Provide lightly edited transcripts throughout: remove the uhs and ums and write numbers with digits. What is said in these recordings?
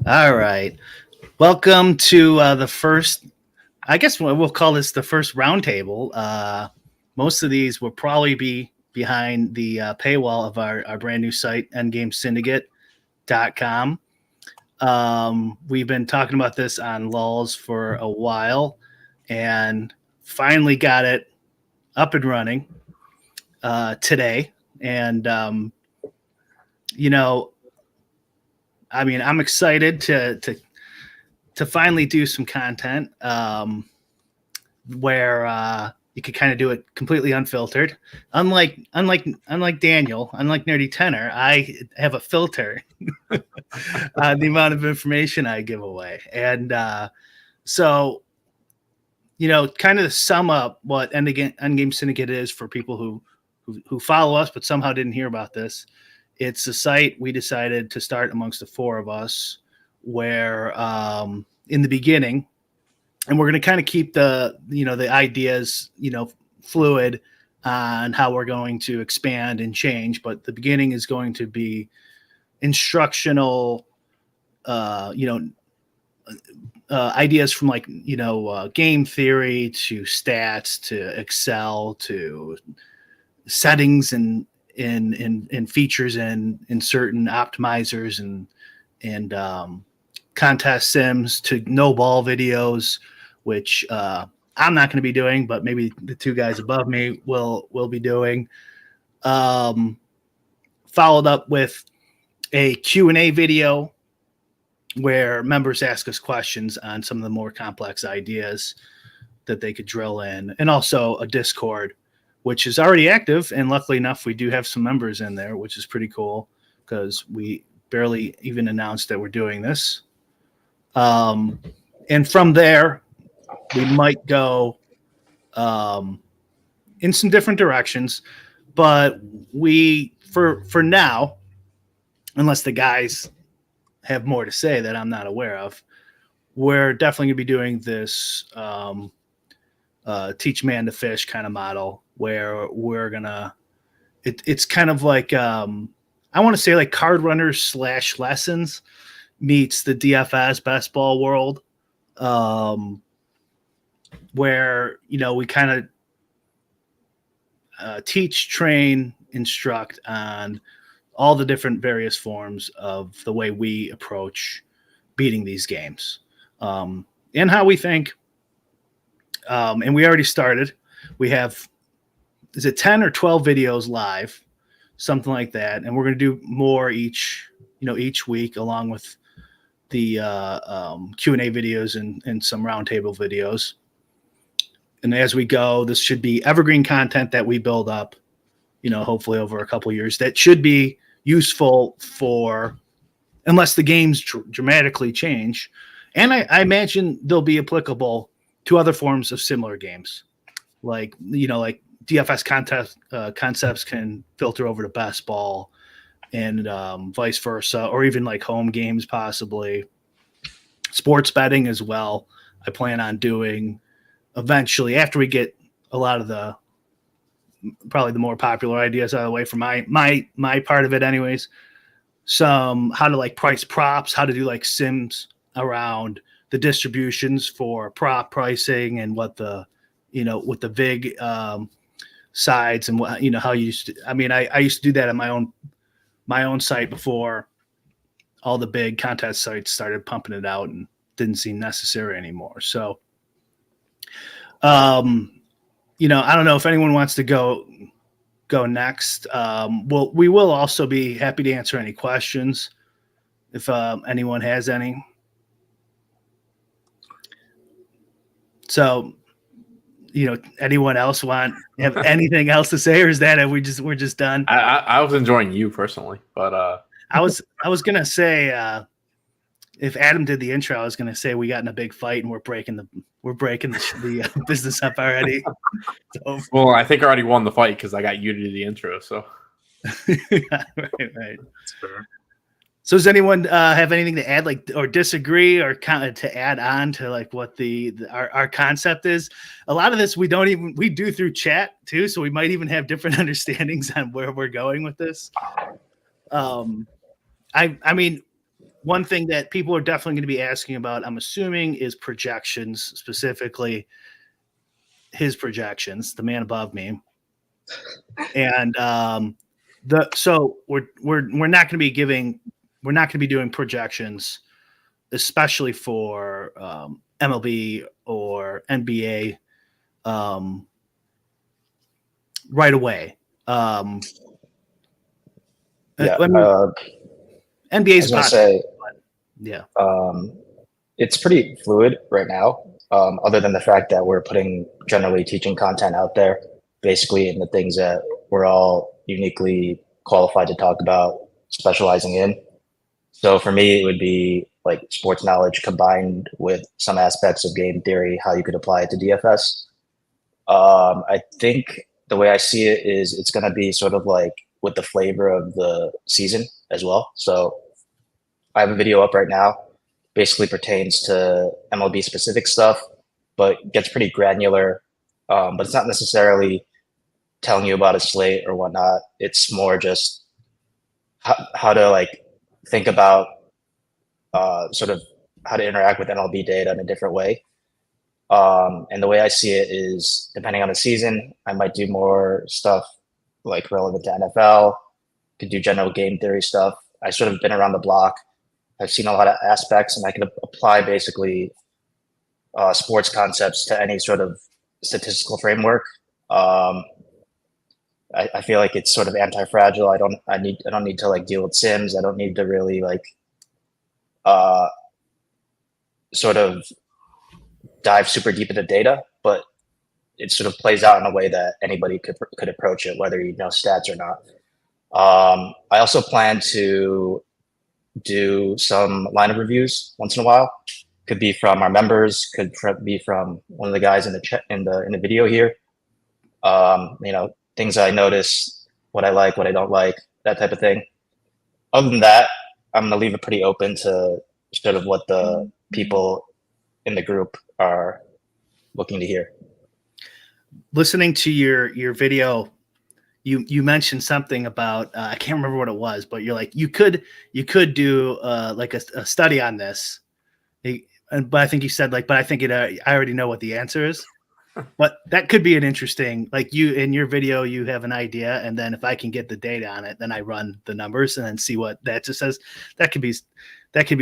All right. Welcome to the first, I guess we'll call this the first roundtable. Most of these will probably be behind the paywall of our brand new site, endgamesyndicate.com. We've been talking about this on lulls for a while and finally got it up and running today. And, you know, I mean, I'm excited to finally do some content where you could kind of do it completely unfiltered. Unlike Daniel, unlike Nerdy Tenor, I have a filter on the amount of information I give away, and so kind of to sum up what Endgame Syndicate is for people who follow us but somehow didn't hear about this. It's a site we decided to start amongst the four of us where in the beginning, and we're going to kind of keep the ideas fluid on how we're going to expand and change, but the beginning is going to be instructional ideas from game theory to stats to Excel to settings and in features and in certain optimizers and contest sims to no ball videos, which I'm not going to be doing, but maybe the two guys above me will be doing. Followed up with a Q&A video where members ask us questions on some of the more complex ideas that they could drill in, and also a Discord, which is already active. And luckily enough, we do have some members in there, which is pretty cool because we barely even announced that we're doing this. And from there, we might go in some different directions, but we, for now, unless the guys have more to say that I'm not aware of, we're definitely going to be doing this teach man to fish kind of model where we're going to, it's kind of like, I want to say like card runners / lessons meets the DFS best ball world, where, we kind of teach, train, instruct on all the different various forms of the way we approach beating these games, and how we think. And we already started. We have, is it 10 or 12 videos live, something like that. And we're going to do more each week, along with the Q&A videos and some roundtable videos. And as we go, this should be evergreen content that we build up, hopefully over a couple of years, that should be useful for, unless the games dramatically change. And I imagine they'll be applicable to other forms of similar games. Like DFS concepts can filter over to best ball and vice versa, or even like home games, possibly. Sports betting as well. I plan on doing eventually, after we get a lot of the probably the more popular ideas out of the way from my part of it anyways, some how to like price props, how to do like sims around the distributions for prop pricing and what the with the VIG sides and what how you used to, I used to do that on my own site before all the big contest sites started pumping it out and didn't seem necessary anymore. So I don't know if anyone wants to go next. We will also be happy to answer any questions if anyone has any. So, anyone else have anything else to say, or is that we're just done? I was enjoying you personally, but I was gonna say if Adam did the intro, I was gonna say we got in a big fight and we're breaking the business up already. So, well, I think I already won the fight because I got you to do the intro. So right. That's fair. So does anyone have anything to add, like, or disagree, or kind of to add on to like what our concept is? A lot of this we do through chat too, so we might even have different understandings on where we're going with this. I mean, one thing that people are definitely going to be asking about, I'm assuming, is projections, specifically his projections, the man above me. And so we're not going to be doing projections, especially for MLB or NBA right away. Yeah, I mean, NBA's gonna say, yeah. It's pretty fluid right now. Other than the fact that we're putting generally teaching content out there, basically in the things that we're all uniquely qualified to talk about, specializing in. So for me, it would be like sports knowledge combined with some aspects of game theory, how you could apply it to DFS. I think the way I see it is it's going to be sort of like with the flavor of the season as well. So I have a video up right now, basically pertains to MLB specific stuff, but gets pretty granular. But it's not necessarily telling you about a slate or whatnot. It's more just how to like think about sort of how to interact with MLB data in a different way. And the way I see it is, depending on the season, I might do more stuff like relevant to NFL, could do general game theory stuff. I sort of been around the block. I've seen a lot of aspects, and I can apply basically sports concepts to any sort of statistical framework. I feel like it's sort of anti-fragile. I don't need to like deal with sims. I don't need to really like sort of dive super deep into data, but it sort of plays out in a way that anybody could approach it, whether you know stats or not. I also plan to do some lineup reviews once in a while. Could be from our members, could be from one of the guys in the chat in the video here. Things I notice, what I like, what I don't like, that type of thing. Other than that, I'm gonna leave it pretty open to sort of what the people in the group are looking to hear. Listening to your video, you mentioned something about I can't remember what it was, but you're like you could do like a study on this, but I think you said like, but I think I already know what the answer is. But that could be an interesting, like you in your video, you have an idea, and then if I can get the data on it, then I run the numbers and then see what that just says. That could be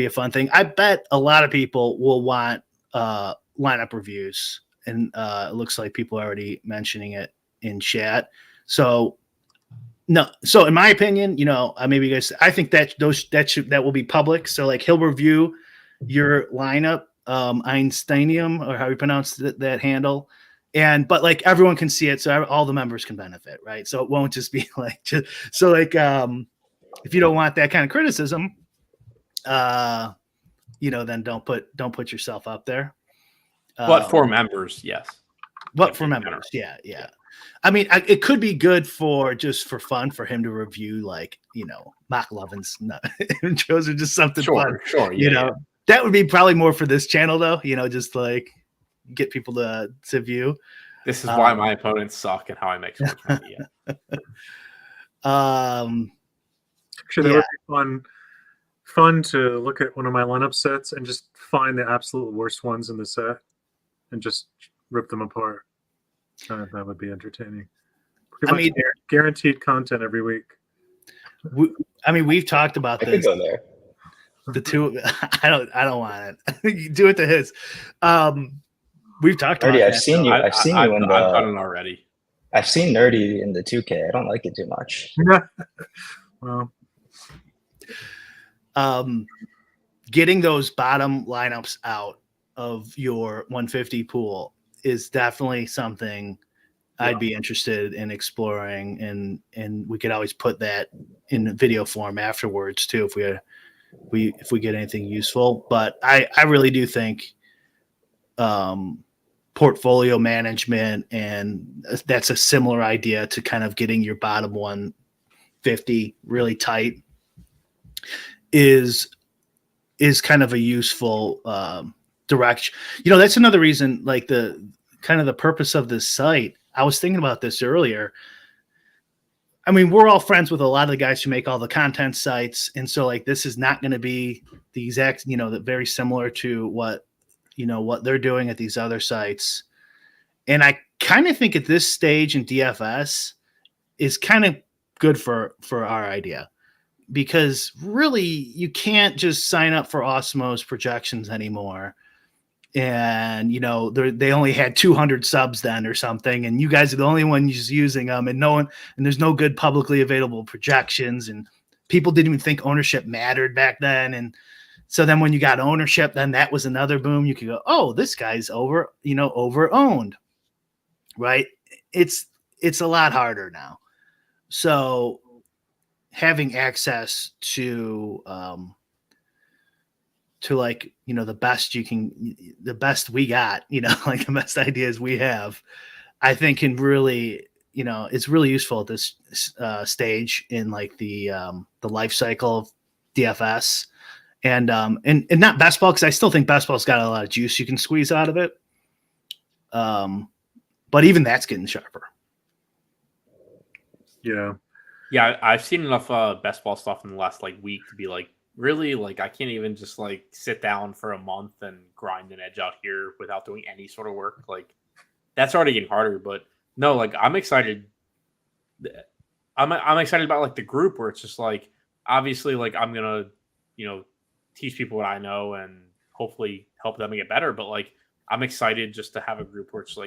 a fun thing. I bet a lot of people will want lineup reviews, and it looks like people are already mentioning it in chat. So in my opinion, maybe you guys, I think that that will be public. So like he'll review your lineup, Einsteinium, or how you pronounce that handle. But like everyone can see it, so all the members can benefit, right? So it won't just be like if you don't want that kind of criticism, then don't put yourself up there. But for members, yes. But for members, yeah. I mean, it could be good for fun for him to review, like Mark Levin's intros or just something fun. Sure, yeah. That would be probably more for this channel, though. Just like get people to view. This is why my opponents suck and how I make sports money. Yeah. Actually, that would be fun to look at one of my lineup sets and just find the absolute worst ones in the set and just rip them apart. That would be entertaining. Guaranteed content every week. We've talked about I this. could go there. The two, I don't want it. You do it to his. We've talked about. I've seen you. I've seen you in the. I've done it already. I've seen Nerdy in the 2K. I don't like it too much. Well, getting those bottom lineups out of your 150 pool is definitely something I'd be interested in exploring, and we could always put that in video form afterwards too if we get anything useful. But I really do think portfolio management, and that's a similar idea to kind of getting your bottom 150 really tight, is kind of a useful direction. That's another reason, like the kind of the purpose of this site. I was thinking about this earlier. I mean, we're all friends with a lot of the guys who make all the content sites. And so like, this is not going to be the exact, that very similar to what they're doing at these other sites. And I kind of think at this stage in DFS is kind of good for our idea, because really you can't just sign up for Osmo's projections anymore. And they only had 200 subs then or something, and you guys are the only ones using them, and there's no good publicly available projections, and people didn't even think ownership mattered back then. And so then when you got ownership, then that was another boom. You could go, oh, this guy's over owned, right? It's a lot harder now. So having access to like, the best we got, like the best ideas we have, I think can really, it's really useful at this stage in like the life cycle of DFS, and not best ball, because I still think best ball's got a lot of juice you can squeeze out of it. But even that's getting sharper. Yeah. Yeah, I've seen enough best ball stuff in the last week to be like, really, I can't even just sit down for a month and grind an edge out here without doing any sort of work. That's already getting harder. But no, I'm excited. I'm excited about the group where it's just obviously I'm gonna teach people what I know and hopefully help them get better. But I'm excited just to have a group where it's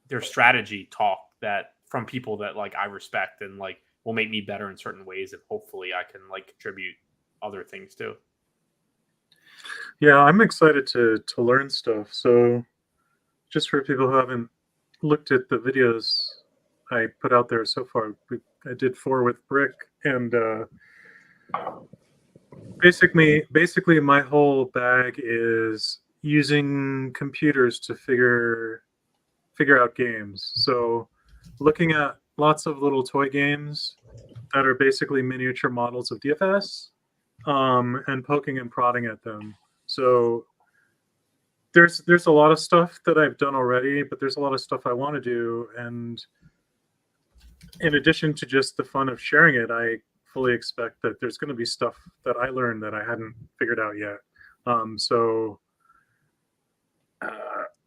their strategy talk that from people that I respect and will make me better in certain ways, and hopefully I can contribute other things too. Yeah, I'm excited to learn stuff. So just for people who haven't looked at the videos I put out there so far, I did 4 with Brick, and basically my whole bag is using computers to figure out games. So looking at lots of little toy games that are basically miniature models of DFS, and poking and prodding at them. So there's a lot of stuff that I've done already, but there's a lot of stuff I want to do. And in addition to just the fun of sharing it, I fully expect that there's going to be stuff that I learned that I hadn't figured out yet.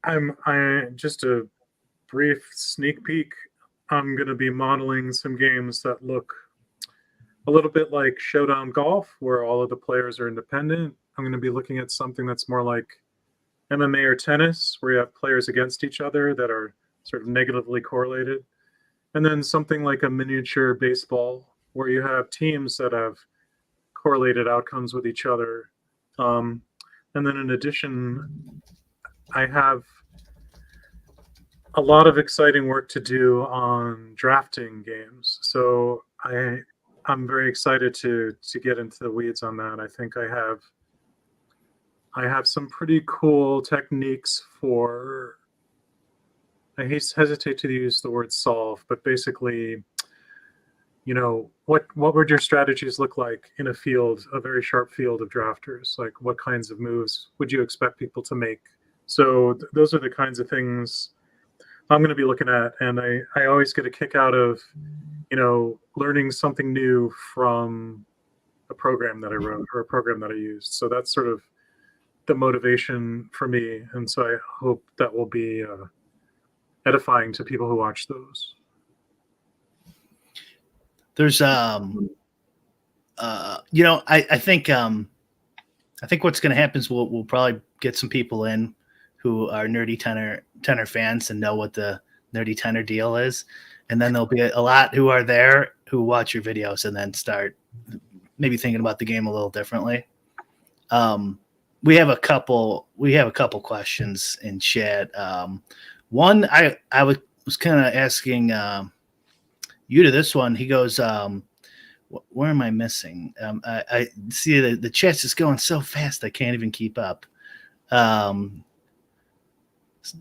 I just a brief sneak peek. I'm going to be modeling some games that look a little bit like Showdown Golf, where all of the players are independent. I'm going to be looking at something that's more like MMA or tennis, where you have players against each other that are sort of negatively correlated. And then something like a miniature baseball, where you have teams that have correlated outcomes with each other. And then in addition, I have a lot of exciting work to do on drafting games. So I'm very excited to get into the weeds on that. I think I have some pretty cool techniques for, I hesitate to use the word solve, but basically, what would your strategies look like in a very sharp field of drafters? What kinds of moves would you expect people to make? So those are the kinds of things I'm going to be looking at. And I always get a kick out of, learning something new from a program that I wrote or a program that I used. So that's sort of the motivation for me. And so I hope that will be edifying to people who watch those. There's I think what's going to happen is we'll probably get some people in who are nerdy tenor fans and know what the nerdy tenor deal is, and then there'll be a lot who are there who watch your videos and then start maybe thinking about the game a little differently. We have a couple questions in chat. One I was kind of asking you to this one. He goes, where am I missing? I see the chat's just going so fast I can't even keep up.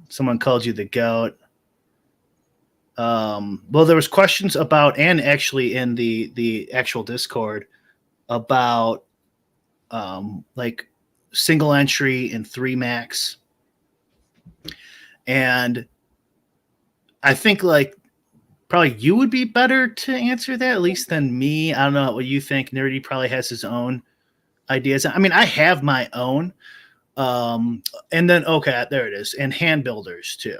Someone called you the GOAT. Well, there was questions about, and actually in the actual Discord, about single entry and 3 max. And I think probably you would be better to answer that, at least than me. I don't know what you think. Nerdy probably has his own ideas. I mean, I have my own. And then, okay, there it is. And hand builders too.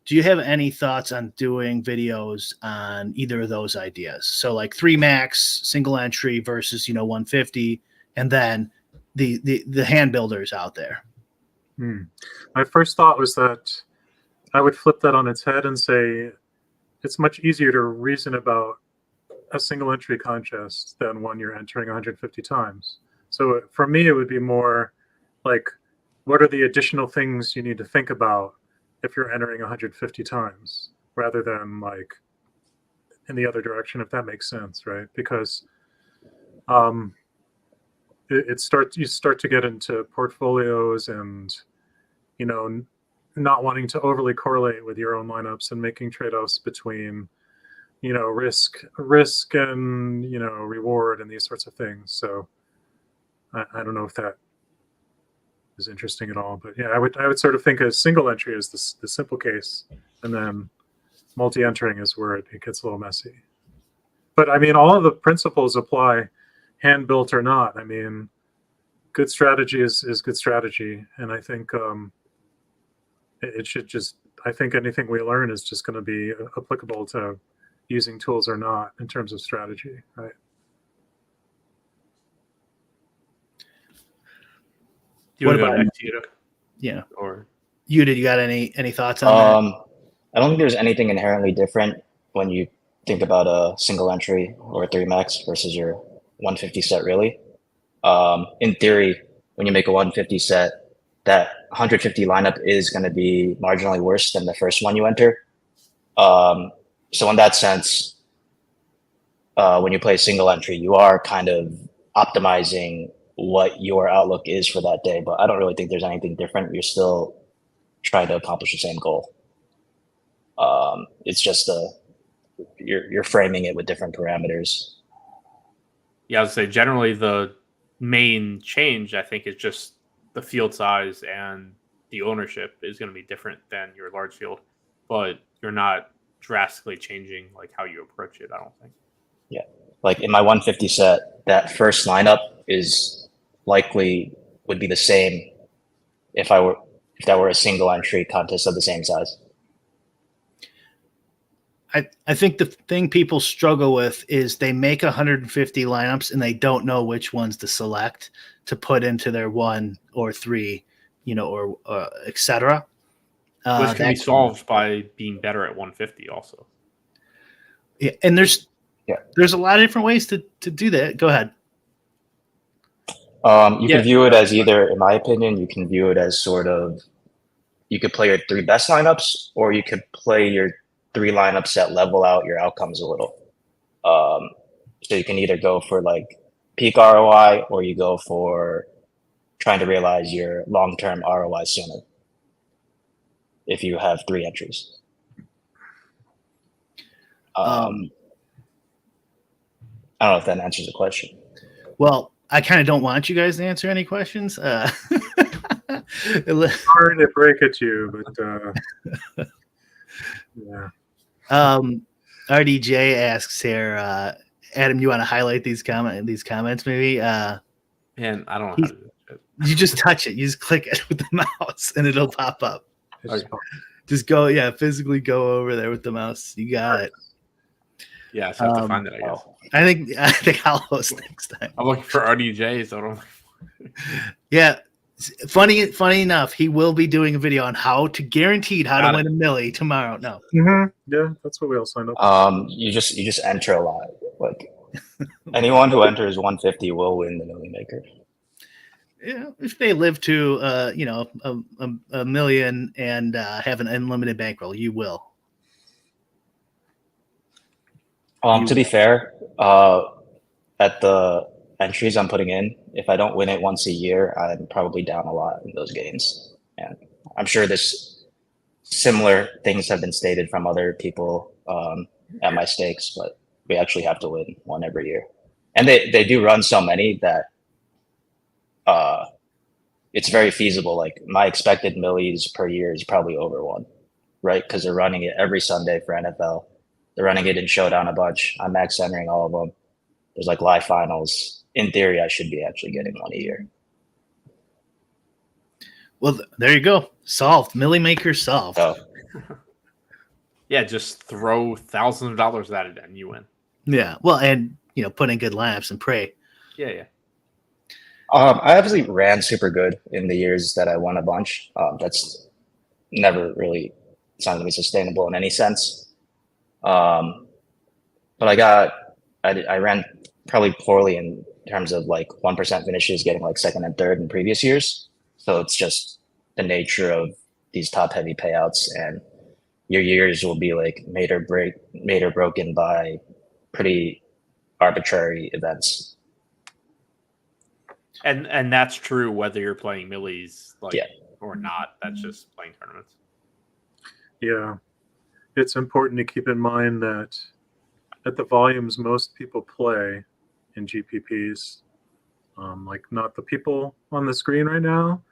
Do you have any thoughts on doing videos on either of those ideas? So like 3 max single entry versus, 150, and then the hand builders out there. My first thought was that I would flip that on its head and say it's much easier to reason about a single entry contest than one you're entering 150 times. So for me, it would be more like, what are the additional things you need to think about if you're entering 150 times, rather than like in the other direction, if that makes sense, right? Because you start to get into portfolios and, not wanting to overly correlate with your own lineups and making trade-offs between, risk and, reward and these sorts of things. So I don't know if that is interesting at all, but yeah, I would sort of think a single entry is the simple case, and then multi-entering is where it gets a little messy. But I mean, all of the principles apply, hand built or not. I mean, good strategy is good strategy, and I think it should just. I think anything we learn is just going to be applicable to using tools or not in terms of strategy, right? What about you? Yeah. Or you got any thoughts on that? I don't think there's anything inherently different when you think about a single entry or a 3 max versus your 150 set, really. In theory, when you make a 150 set, that 150 lineup is going to be marginally worse than the first one you enter. So in that sense, when you play single entry, you are kind of optimizing what your outlook is for that day, but I don't really think there's anything different. You're still trying to accomplish the same goal. It's just you're framing it with different parameters. Yeah, I would say generally the main change, I think, is just the field size, and the ownership is going to be different than your large field, but you're not drastically changing like how you approach it, I don't think. Yeah. Like in my 150 set, that first lineup is likely would be the same if that were a single entry contest of the same size. I think the thing people struggle with is they make 150 lineups and they don't know which ones to select to put into their 1 or 3, or etc. Which can be solved by being better at 150 also. Yeah, and there's a lot of different ways to do that. Go ahead. You can view it as either, in my opinion, you can view it as sort of, you could play your 3 best lineups, or you could play your 3 lineups that level out your outcomes a little. So you can either go for like peak ROI, or you go for trying to realize your long-term ROI sooner if you have 3 entries. I don't know if that answers the question. Well, I kind of don't want you guys to answer any questions. Sorry to break it to you, but yeah. RDJ asks here, Adam, you want to highlight these comments maybe? Man, I don't know how to do it. You just touch it. You just click it with the mouse and it'll pop up. Okay. Just go, physically go over there with the mouse. You got it. Yeah, I have to find it, I guess. I think I'll host next time. I'm looking for RDJ, so I don't. Yeah. Funny enough, he will be doing a video on how to win a Milli tomorrow. No. Mm-hmm. Yeah, that's what we all signed up for. You just enter a lot. Like anyone who enters 150 will win the Milli Maker. Yeah, if they live to a million and have an unlimited bankroll, you will. To be fair, at the entries I'm putting in, if I don't win it once a year, I'm probably down a lot in those games. And I'm sure this similar things have been stated from other people at my stakes, but we actually have to win one every year. And they do run so many that it's very feasible. Like my expected Millis per year is probably over 1, right? Because they're running it every Sunday for NFL. They're running it in Showdown a bunch. I'm max entering all of them. There's like live finals. in theory, I should be actually getting one a year. Well, there you go. Solved. Milli Maker solved. So Yeah, just throw thousands of dollars at it and you win. Yeah. Well, and put in good lineups and pray. Yeah. I obviously ran super good in the years that I won a bunch. That's never really sounded to be sustainable in any sense. But I ran probably poorly in terms of like 1% finishes, getting like second and third in previous years. So it's just the nature of these top heavy payouts, and your years will be like made or broken by pretty arbitrary events. And that's true whether you're playing Millis Yeah. or not. That's just playing tournaments. Yeah. It's important to keep in mind that at the volumes most people play in GPPs, like not the people on the screen right now,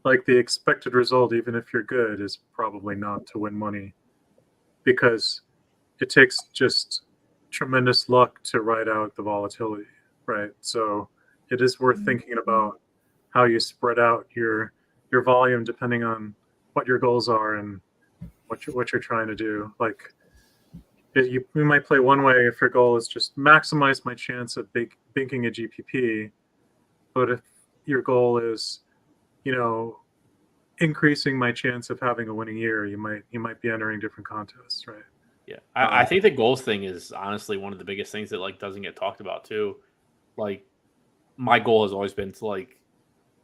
like the expected result, even if you're good, is probably not to win money, because it takes just tremendous luck to ride out the volatility, right? So it is worth thinking about how you spread out your volume depending on what your goals are and what you're trying to do. Like you might play one way if your goal is just maximize my chance of banking a GPP, but if your goal is, increasing my chance of having a winning year, you might be entering different contests, right? Yeah, I think the goals thing is honestly one of the biggest things that like doesn't get talked about too. Like my goal has always been to like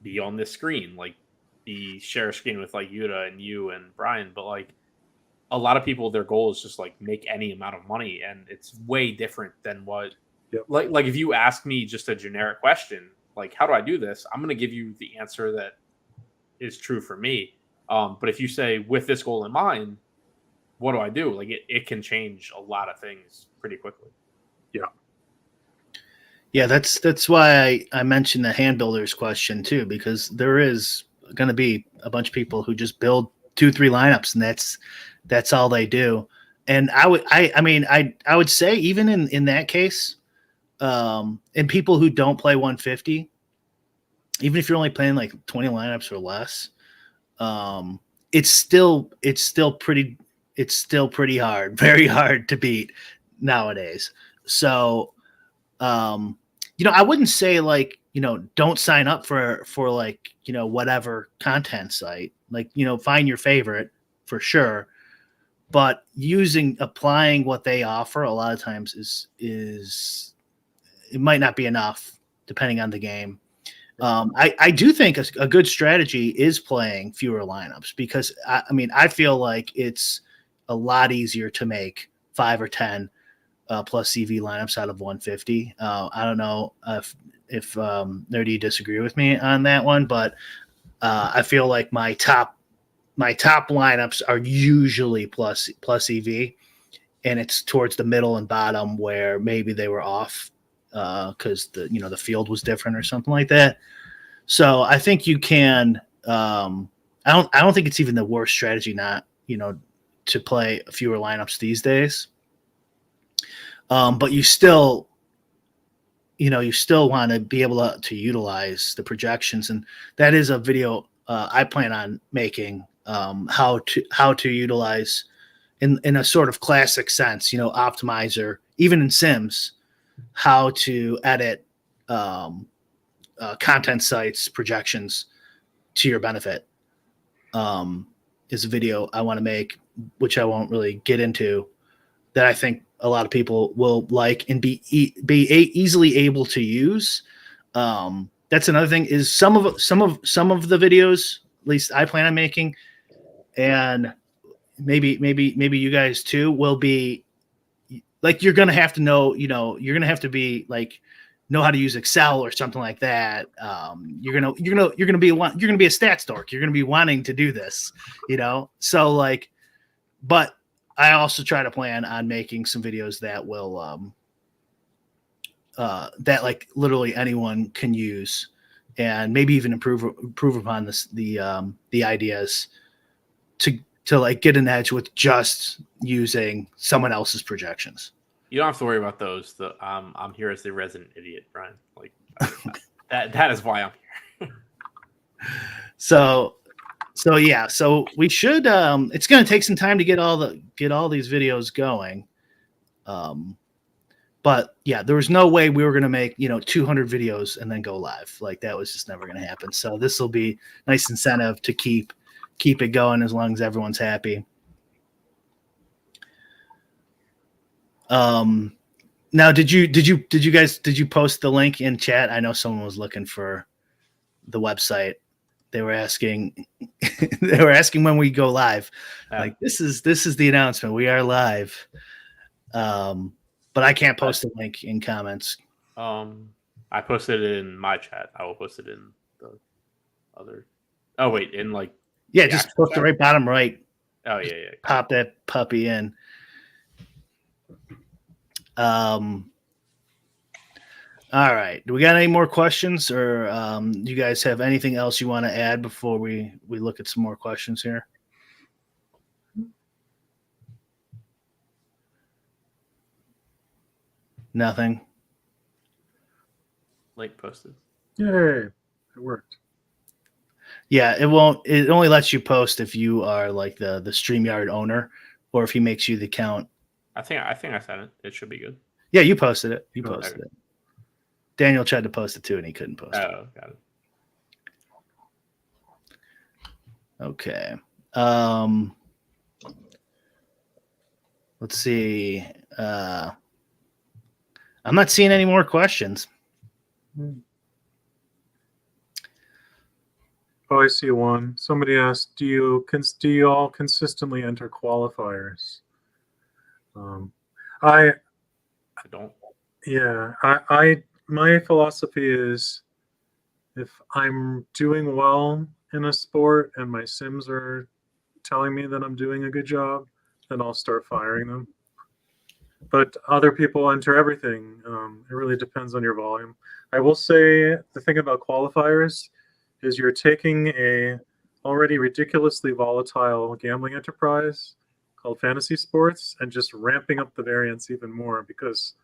be on this screen, like be share a screen with like Yuta and you and Brian, but like a lot of people, their goal is just like make any amount of money, and it's way different than what. Yep. Like if you ask me just a generic question, like how do I do this? I'm going to give you the answer that is true for me. But if you say with this goal in mind, what do I do? Like it can change a lot of things pretty quickly. Yeah, that's why I mentioned the hand builders question too, because there is going to be a bunch of people who just build 2-3 lineups, and that's all they do. And I would say even in that case, and people who don't play 150, even if you're only playing like 20 lineups or less, it's still pretty hard, very hard to beat nowadays. So, I wouldn't say like, don't sign up for like, whatever content site, like, find your favorite for sure. But applying what they offer a lot of times is it might not be enough depending on the game. I do think a good strategy is playing fewer lineups, because I feel like it's a lot easier to make 5 or 10 plus CV lineups out of 150. I don't know if Nerdy disagree with me on that one, but I feel like my top lineups are usually plus EV, and it's towards the middle and bottom where maybe they were off because the field was different or something like that. So I think you can. I don't think it's even the worst strategy not to play fewer lineups these days. But you still want to be able to utilize the projections, and that is a video I plan on making. How to utilize in a sort of classic sense, optimizer, even in Sims, how to edit content sites projections to your benefit. Is a video I want to make, which I won't really get into, that I think a lot of people will like and be easily able to use. That's another thing, is some of the videos, at least I plan on making, and maybe you guys too, will be like, you're gonna have to know, you're gonna have to be like, know how to use Excel or something like that. You're gonna be a stats dork. You're gonna be wanting to do this, So like, but I also try to plan on making some videos that will that like literally anyone can use, and maybe even improve upon the ideas to like get an edge with just using someone else's projections. You don't have to worry about those. I'm here as the resident idiot, Brian. Like That is why I'm here. So yeah, so we should. It's going to take some time to get all these videos going. But yeah, there was no way we were going to make 200 videos and then go live. Like that was just never going to happen. So this will be nice incentive to keep it going as long as everyone's happy. Now, did you post the link in chat? I know someone was looking for the website. They were asking when we go live. Like this is the announcement. We are live. But I can't post a link in comments. I posted it in my chat. I will post it in the other. Oh wait, in like just post the right bottom right. Oh yeah. Pop that puppy in. All right. Do we got any more questions, or you guys have anything else you want to add before we look at some more questions here? Nothing. Link posted. Yay! It worked. Yeah, it won't. It only lets you post if you are like the StreamYard owner, or if he makes you the account. I think I said it. It should be good. Yeah, you posted it. You posted it. Daniel tried to post it too, and he couldn't post it. Oh, got it. Okay. Let's see. I'm not seeing any more questions. Oh, I see one. Somebody asked, "Do you all consistently enter qualifiers?" I don't. Yeah, my philosophy is, if I'm doing well in a sport and my sims are telling me that I'm doing a good job, then I'll start firing them. But other people enter everything. It really depends on your volume. I will say the thing about qualifiers is you're taking a already ridiculously volatile gambling enterprise called fantasy sports and just ramping up the variance even more, because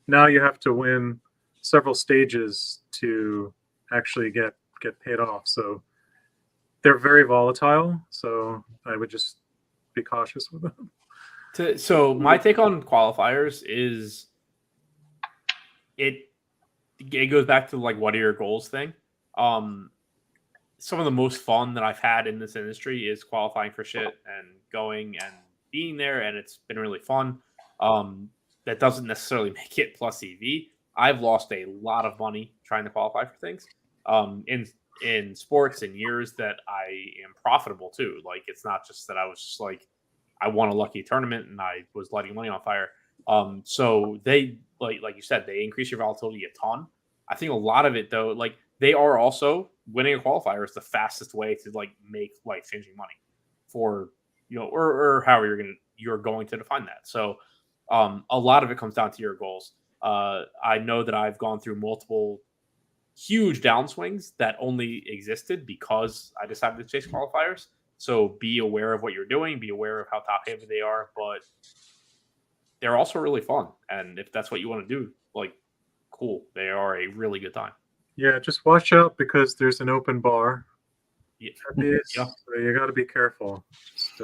now you have to win several stages to actually get paid off. So they're very volatile. So I would just be cautious with them. So my take on qualifiers is it goes back to like, what are your goals thing. Some of the most fun that I've had in this industry is qualifying for shit and going and being there, and it's been really fun. That doesn't necessarily make it plus EV. I've lost a lot of money trying to qualify for things. In sports in years that I am profitable too. Like, it's not just that I was just like, I won a lucky tournament and I was lighting money on fire. So they, like you said, they increase your volatility a ton. I think a lot of it though, like, they are also winning a qualifier is the fastest way to like make life-changing money for, or however you're going to define that. So a lot of it comes down to your goals. I know that I've gone through multiple huge downswings that only existed because I decided to chase qualifiers. So be aware of what you're doing, be aware of how top heavy they are, but they're also really fun. And if that's what you want to do, like, cool. They are a really good time. Yeah, just watch out because there's an open bar. Yeah. So you got to be careful. Just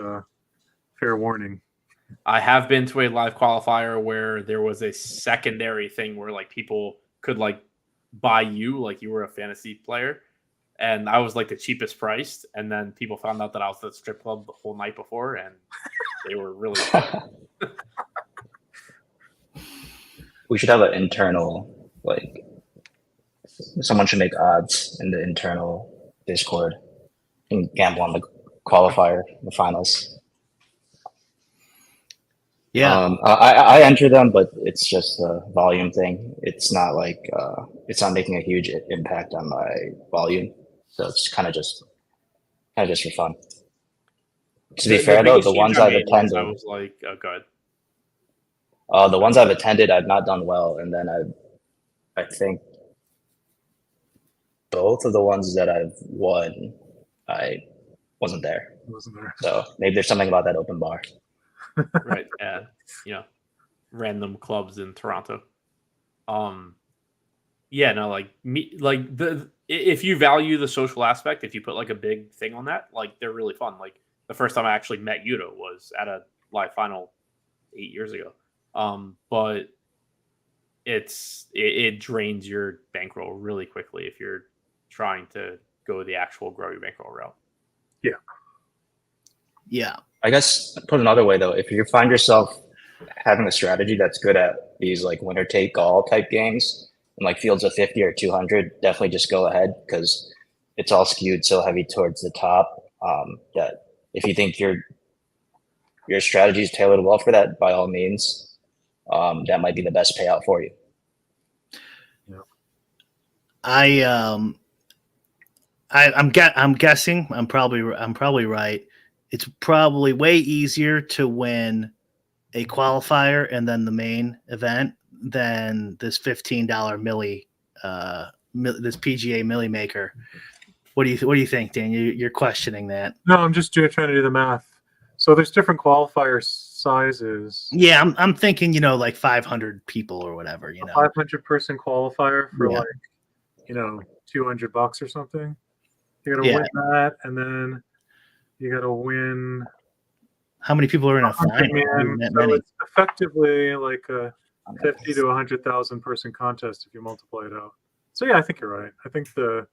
fair warning. I have been to a live qualifier where there was a secondary thing where like people could like buy you like you were a fantasy player, and I was like the cheapest priced, and then people found out that I was at the strip club the whole night before, and they were really We should have an internal, like, someone should make odds in the internal Discord and gamble on the qualifier, the finals. Yeah. I enter them, but it's just a volume thing. It's not like it's not making a huge impact on my volume, so it's kind of just for fun. To be fair though, the ones I've attended, I was like, oh, good. The ones I've attended, I've not done well, and then I think both of the ones that I've won, I wasn't there. So maybe there's something about that open bar. Right. Random clubs in Toronto. Yeah, no, like me, like if you value the social aspect, if you put like a big thing on that, like they're really fun. Like the first time I actually met Yuto was at a live final 8 years ago. But it drains your bankroll really quickly if you're trying to go the actual grow your bankroll route. Yeah. I guess put another way though, if you find yourself having a strategy that's good at these like winner take all type games and like fields of 50 or 200, definitely just go ahead because it's all skewed so heavy towards the top that if you think your strategy is tailored well for that, by all means, that might be the best payout for you. I'm guessing I'm probably right. It's probably way easier to win a qualifier and then the main event than this $15 Milli, this PGA Milli maker. What do you think, Dan? You're questioning that? No, I'm just trying to do the math. So there's different qualifier sizes. Yeah, I'm thinking, like 500 people or whatever, A 500-person qualifier for Yeah. like, $200 or something. You got to win that, and then you got to win. How many people are in a 100 final? man. So it's effectively like a 50 to 100,000 person contest if you multiply it out. So yeah, I think you're right. I think the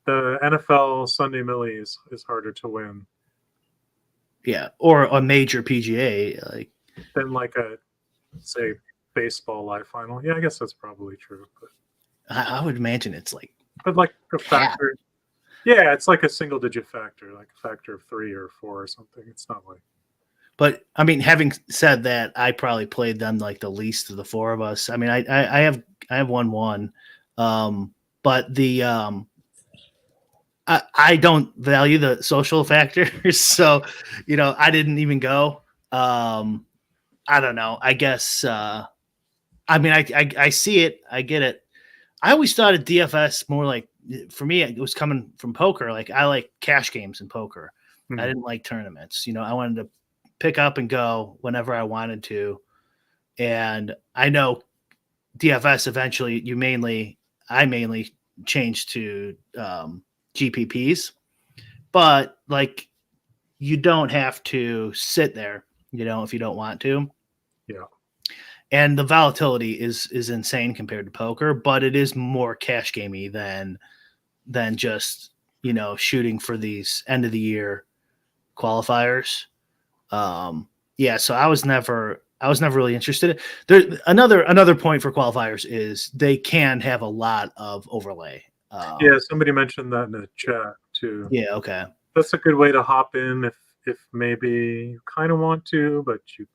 NFL Sunday Milli is harder to win. Yeah, or a major PGA than like a, say, baseball live final. Yeah, I guess that's probably true. But I would imagine it's like. But like a factor. Yeah, it's like a single digit factor, like a factor of 3 or 4 or something. It's not like. But I mean, having said that, I probably played them like the least of the four of us. I mean, I have won, but the I don't value the social factors, so I didn't even go. I don't know. I guess. I mean, I see it. I get it. I always thought of DFS more like, for me, it was coming from poker. Like I like cash games in poker. I didn't like tournaments. I wanted to pick up and go whenever I wanted to. And I know DFS eventually I mainly changed to GPPs, but like you don't have to sit there, if you don't want to. Yeah. And the volatility is insane compared to poker, but it is more cash gamey than just, shooting for these end of the year qualifiers. Yeah, so I was never really interested. There, another point for qualifiers is they can have a lot of overlay. Yeah, somebody mentioned that in the chat too. Yeah, okay. That's a good way to hop in if maybe you kind of want to, but you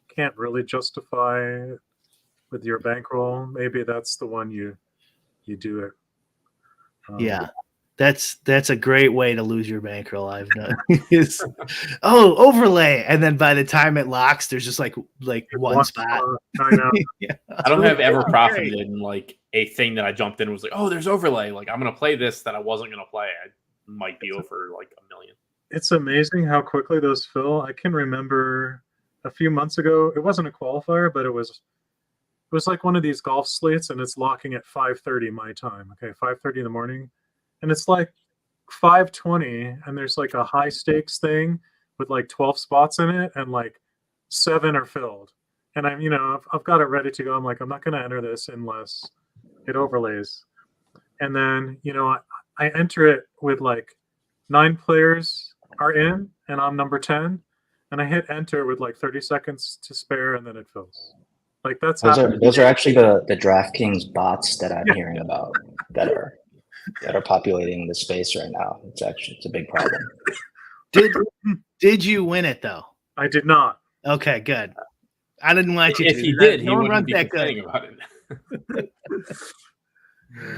can't really justify it with your bankroll. Maybe that's the one you do it. Yeah. That's a great way to lose your bankroll. I've done is overlay, and then by the time it locks, there's just like one spot. I know. Yeah. I don't have ever profited in like a thing that I jumped in and was like, oh, there's overlay. Like I'm gonna play this that I wasn't gonna play. I might be over like $1 million. It's amazing how quickly those fill. I can remember a few months ago. It wasn't a qualifier, but it was like one of these golf slates, and it's locking at 5:30 my time. Okay, 5:30 in the morning. And it's like 5:20, and there's like a high stakes thing with like 12 spots in it, and like 7 are filled. And I've got it ready to go. I'm like, I'm not going to enter this unless it overlays. And then, I enter it with like 9 players are in, and I'm number 10. And I hit enter with like 30 seconds to spare, and then it fills. Like those are actually the DraftKings bots that I'm hearing about that are populating the space right now. It's a big problem. Did you win it though? I did not. Okay, good. I didn't want you if to. He did, he wouldn't be complaining about it.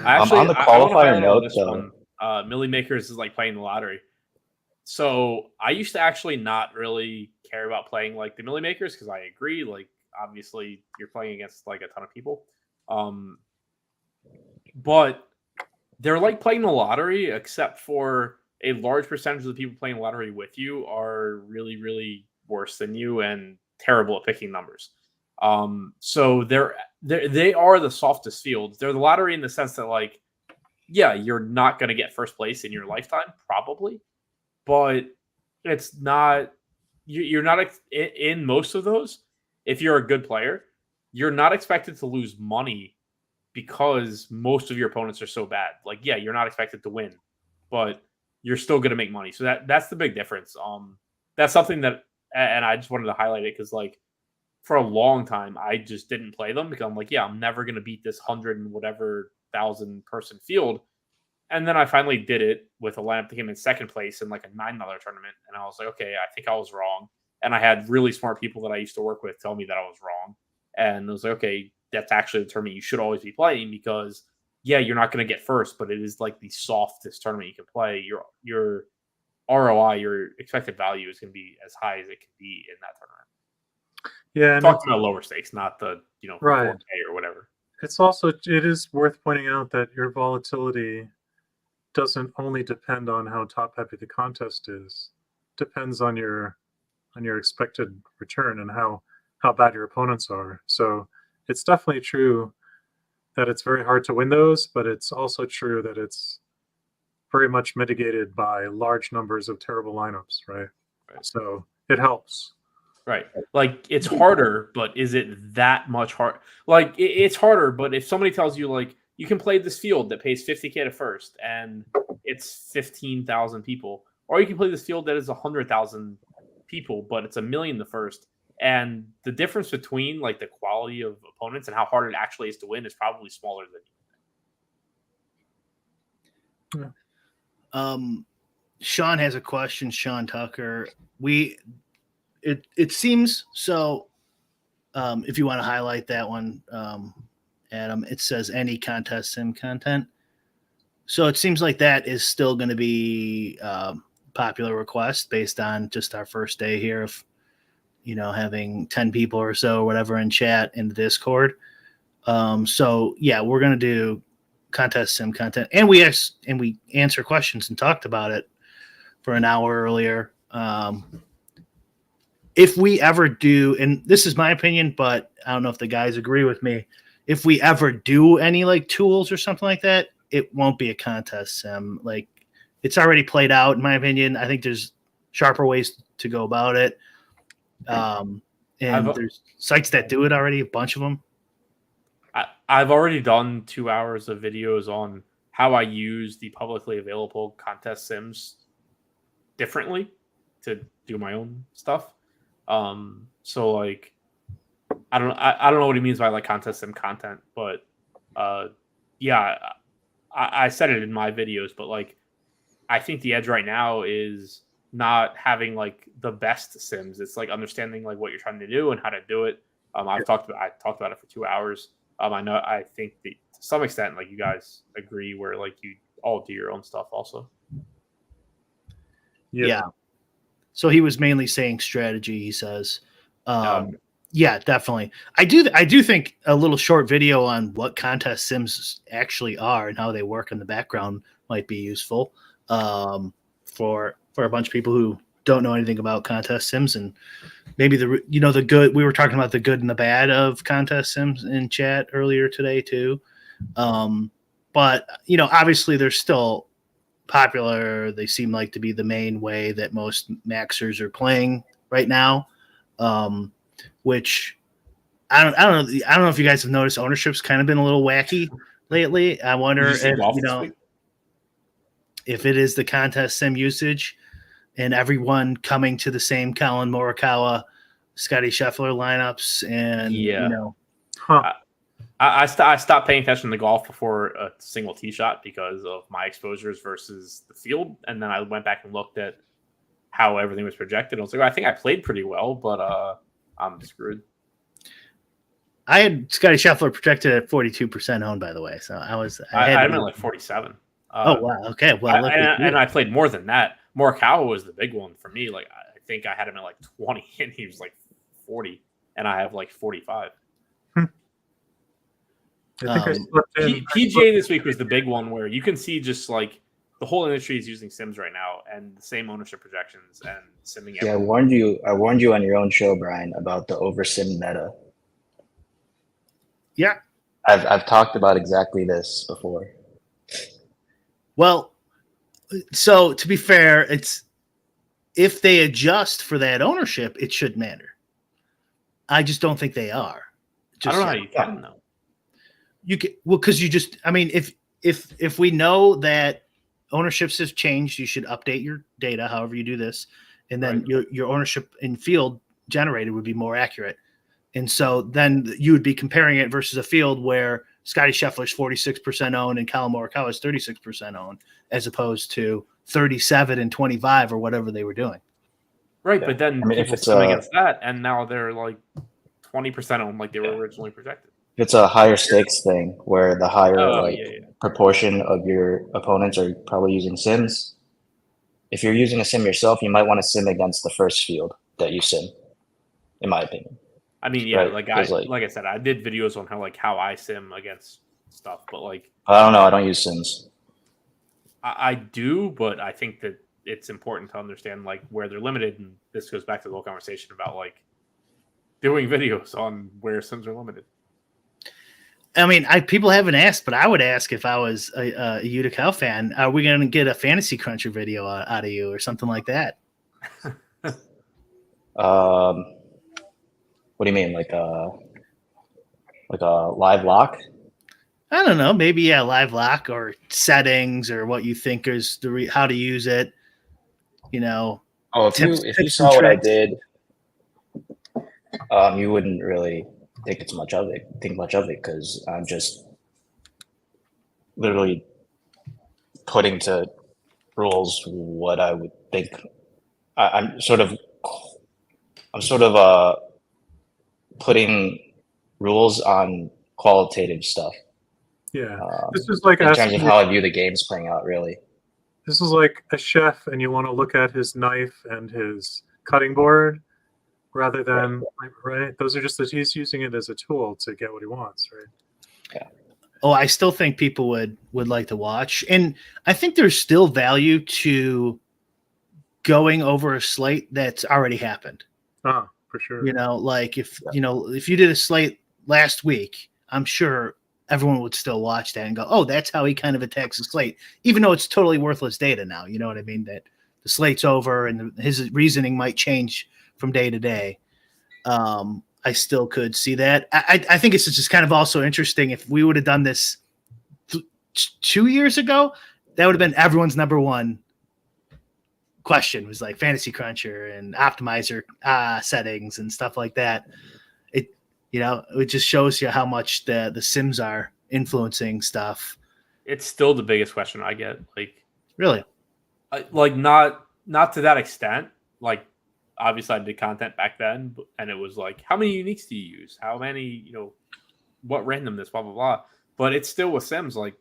Actually, on the qualifier note, though, Milli Makers is like playing the lottery. So I used to actually not really care about playing like the Milli Makers because I agree, like obviously you're playing against like a ton of people, but they're like playing the lottery, except for a large percentage of the people playing the lottery with you are really, really worse than you and terrible at picking numbers. So they are the softest fields. They're the lottery in the sense that, like, yeah, you're not going to get first place in your lifetime, probably, but it's not. You're not in most of those. If you're a good player, you're not expected to lose money because most of your opponents are so bad. Like, yeah, you're not expected to win, but you're still going to make money. So that's the big difference. That's something that, and I just wanted to highlight it because, like, for a long time, I just didn't play them because I'm like, yeah, I'm never going to beat this 100 and whatever thousand person field. And then I finally did it with a lineup that came in second place in like a $9 tournament. And I was like, okay, I think I was wrong. And I had really smart people that I used to work with tell me that I was wrong. And I was like, okay, that's actually the tournament you should always be playing because, yeah, you're not going to get first, but it is like the softest tournament you can play. Your ROI, your expected value is going to be as high as it can be in that tournament. Yeah, and talking about lower stakes, not the right 4K or whatever. It is worth pointing out that your volatility doesn't only depend on how top heavy the contest is. It depends on your expected return and how bad your opponents are. So it's definitely true that it's very hard to win those, but it's also true that it's very much mitigated by large numbers of terrible lineups, right? So it helps. Right. Like, it's harder, but is it that much hard? Like, it's harder, but if somebody tells you, like, you can play this field that pays 50K to first and it's 15,000 people, or you can play this field that is 100,000 people, but it's 1 million the first. And the difference between, like, the quality of opponents and how hard it actually is to win is probably smaller than you think. Sean has a question. Sean Tucker. It seems so. If you want to highlight that one, Adam, it says any contest sim content. So it seems like that is still going to be popular request based on just our first day here of, having 10 people or so, or whatever, in chat in the Discord. So yeah, we're going to do contest sim content, and we answer questions and talked about it for an hour earlier. If we ever do, and this is my opinion, but I don't know if the guys agree with me, if we ever do any like tools or something like that, it won't be a contest sim. Like, it's already played out, in my opinion. I think there's sharper ways to go about it. And there's sites that do it already, a bunch of them. I've already done 2 hours of videos on how I use the publicly available contest sims differently to do my own stuff. So, like, I don't know what he means by like contest sim content, but yeah, I said it in my videos, but like, I think the edge right now is not having like the best sims. It's like understanding like what you're trying to do and how to do it. I talked about it for 2 hours. I think that to some extent, like, you guys agree where like you all do your own stuff also. Yeah. So he was mainly saying strategy, he says. Yeah, definitely. I do think a little short video on what contest sims actually are and how they work in the background might be useful for a bunch of people who don't know anything about contest sims, and maybe the good. We were talking about the good and the bad of contest sims in chat earlier today too. But obviously they're still popular. They seem like to be the main way that most maxers are playing right now. Which I don't know if you guys have noticed, ownership's kind of been a little wacky lately. I wonder if it is the contest sim usage and everyone coming to the same Colin Morikawa, Scotty Scheffler lineups, and I stopped paying attention to golf before a single tee shot because of my exposures versus the field, and then I went back and looked at how everything was projected. I was like, I think I played pretty well, but I'm screwed. I had Scotty Scheffler projected at 42% owned, by the way. So I had him at like 47. Oh wow, okay. Well, and I played more than that. Morikawa was the big one for me. Like, I think I had him at like 20, and he was like 40, and I have like 45. PGA this week was the big one where you can see just like the whole industry is using sims right now and the same ownership projections and simming. Yeah, I warned you on your own show, Brian, about the over sim meta. Yeah. I've talked about exactly this before. Well, so to be fair, it's if they adjust for that ownership, it should matter. I just don't think they are. I don't know how yet. you can though. You can, well, because you just, I mean, if we know that ownerships have changed, you should update your data, however you do this, and then your ownership in field generated would be more accurate. And so then you would be comparing it versus a field where Scotty Scheffler's 46% owned and Colin Morikawa's 36% owned, as opposed to 37 and 25 or whatever they were doing. Right, Yeah. but then I mean, if people it's swim against that, and now they're like 20% owned, like they were originally projected. If it's a higher stakes thing where the higher Oh, like yeah. proportion of your opponents are probably using sims, if you're using a sim yourself, you might want to sim against the first field that you sim, in my opinion. I mean, yeah, Right, like 'cause, like I said, I did videos on how I sim against stuff, but like I don't know. I don't use sims. I do, but I think that it's important to understand like where they're limited, and this goes back to the whole conversation about like doing videos on where sims are limited. I mean, people haven't asked, but I would ask if I was a Utica fan, are we going to get a Fantasy Cruncher video out of you or something like that? What do you mean, like a live lock? I don't know, maybe live lock or settings or what you think is how to use it. You know, Oh, if you tips saw and what I tricks. did, you wouldn't really think much of it because I'm just literally putting to rules what I would think. I'm sort of putting rules on qualitative stuff. Yeah, this is like in terms of how I view the games playing out. Really, this is like a chef, and you want to look at his knife and his cutting board rather than right. Those are just that he's using it as a tool to get what he wants, right? Yeah. Oh, I still think people would like to watch, and I think there's still value to going over a slate that's already happened. Ah, for sure. You know, like if you did a slate last week, I'm sure everyone would still watch that and go, "Oh, that's how he kind of attacks the slate," even though it's totally worthless data now. You know what I mean? That the slate's over and his reasoning might change from day to day. I still could see that. I think it's just kind of also interesting if we would have done this 2 years ago. That would have been everyone's number one question, was like Fantasy Cruncher and optimizer settings and stuff like that. It just shows you how much the Sims are influencing stuff. It's still the biggest question I get. Like, really, like not to that extent. Like, obviously, I did content back then, and it was like, how many uniques do you use? How many, what randomness, blah blah blah. But it's still with Sims, like,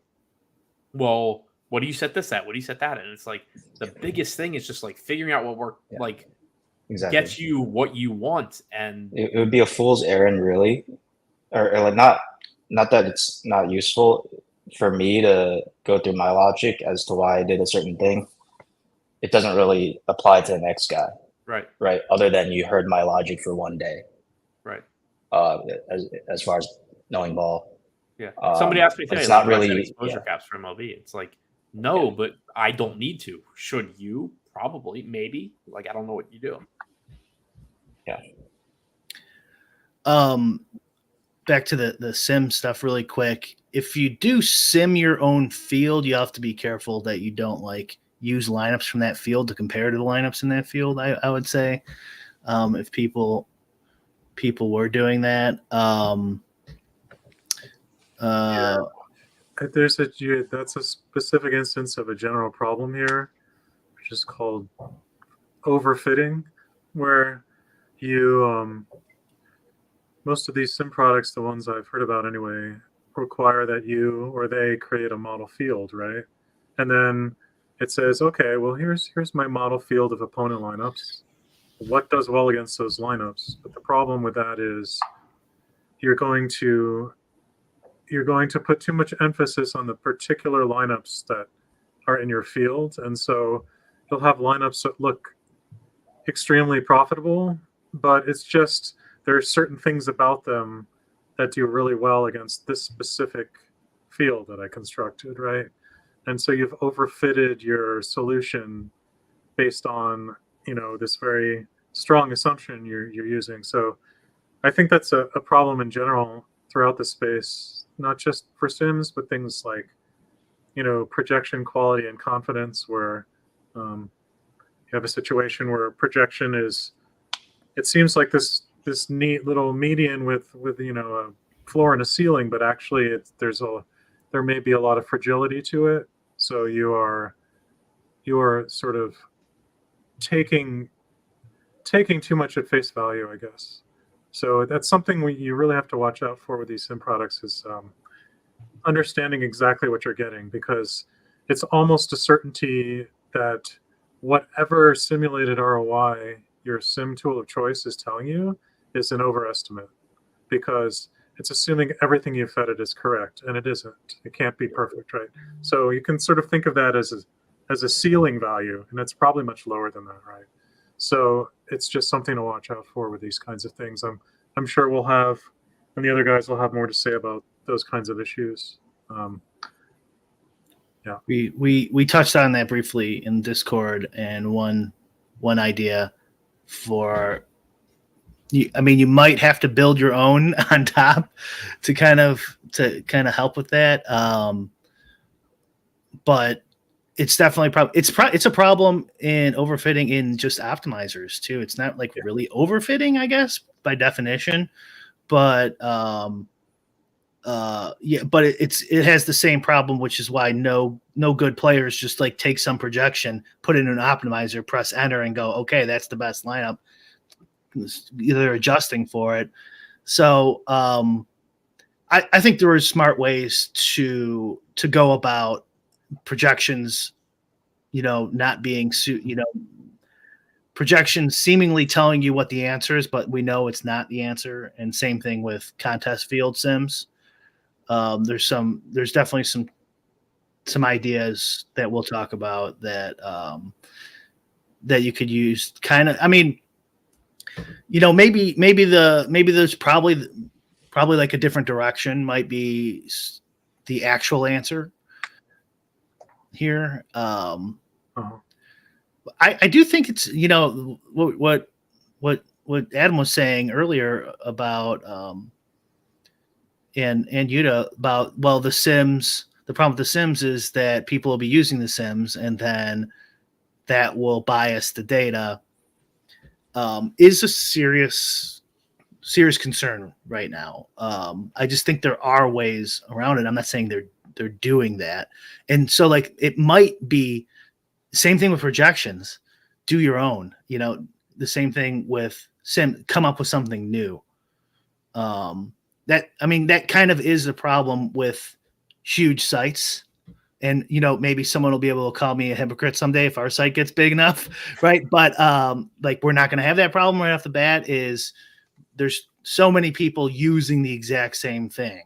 well, what do you set this at? What do you set that at? And it's like the biggest thing is just like figuring out what gets you what you want, and it would be a fool's errand, really, or like not that it's not useful for me to go through my logic as to why I did a certain thing. It doesn't really apply to the next guy, right? Other than you heard my logic for one day, right? As far as knowing ball, yeah. Somebody asked me today, it's like, not really exposure caps for MLB. It's like, no, but I don't need to. Should you? Probably, maybe. Like, I don't know what you do. Yeah. Back to the sim stuff really quick. If you do sim your own field, you have to be careful that you don't like use lineups from that field to compare to the lineups in that field. I would say, if people were doing that. That's a specific instance of a general problem here, which is called overfitting, where you most of these sim products, the ones I've heard about anyway, require that you or they create a model field, right? And then it says, okay, well, here's my model field of opponent lineups. What does well against those lineups? But the problem with that is you're going to put too much emphasis on the particular lineups that are in your field. And so you'll have lineups that look extremely profitable, but it's just there are certain things about them that do really well against this specific field that I constructed, right? And so you've overfitted your solution based on, this very strong assumption you're using. So I think that's a problem in general throughout the space, not just for sims, but things like, projection quality and confidence, where you have a situation where projection it seems like this neat little median with a floor and a ceiling, but actually there may be a lot of fragility to it. So you are sort of taking too much at face value, I guess. So that's something you really have to watch out for with these sim products, is understanding exactly what you're getting, because it's almost a certainty that whatever simulated ROI your sim tool of choice is telling you is an overestimate, because it's assuming everything you fed it is correct, and it isn't. It can't be perfect, right? So you can sort of think of that as a ceiling value, and it's probably much lower than that, right? So it's just something to watch out for with these kinds of things. I'm sure we'll have, and the other guys will have more to say about those kinds of issues. Yeah, we touched on that briefly in Discord, and one idea for, you might have to build your own on top to kind of help with that. But it's definitely it's a problem in overfitting in just optimizers too. It's not like really overfitting, I guess, by definition, but but it has the same problem, which is why no good players just like take some projection, put it in an optimizer, press enter, and go, okay, that's the best lineup. They're adjusting for it. So I think there are smart ways to go about projections, not being projections seemingly telling you what the answer is, but we know it's not the answer. And same thing with contest field sims. There's definitely some ideas that we'll talk about that that you could use. Kind of, maybe there's probably like a different direction might be the actual answer here. I do think it's, what Adam was saying earlier about and Yuta about, well, the Sims, the problem with the Sims is that people will be using the Sims, and then that will bias the data. Is a serious concern right now. I just think there are ways around it. I'm not saying they're doing that. And so like it might be same thing with projections. Do your own, the same thing with sim, come up with something new. That kind of is the problem with huge sites. And, maybe someone will be able to call me a hypocrite someday if our site gets big enough, right? But we're not going to have that problem right off the bat. Is there's so many people using the exact same thing.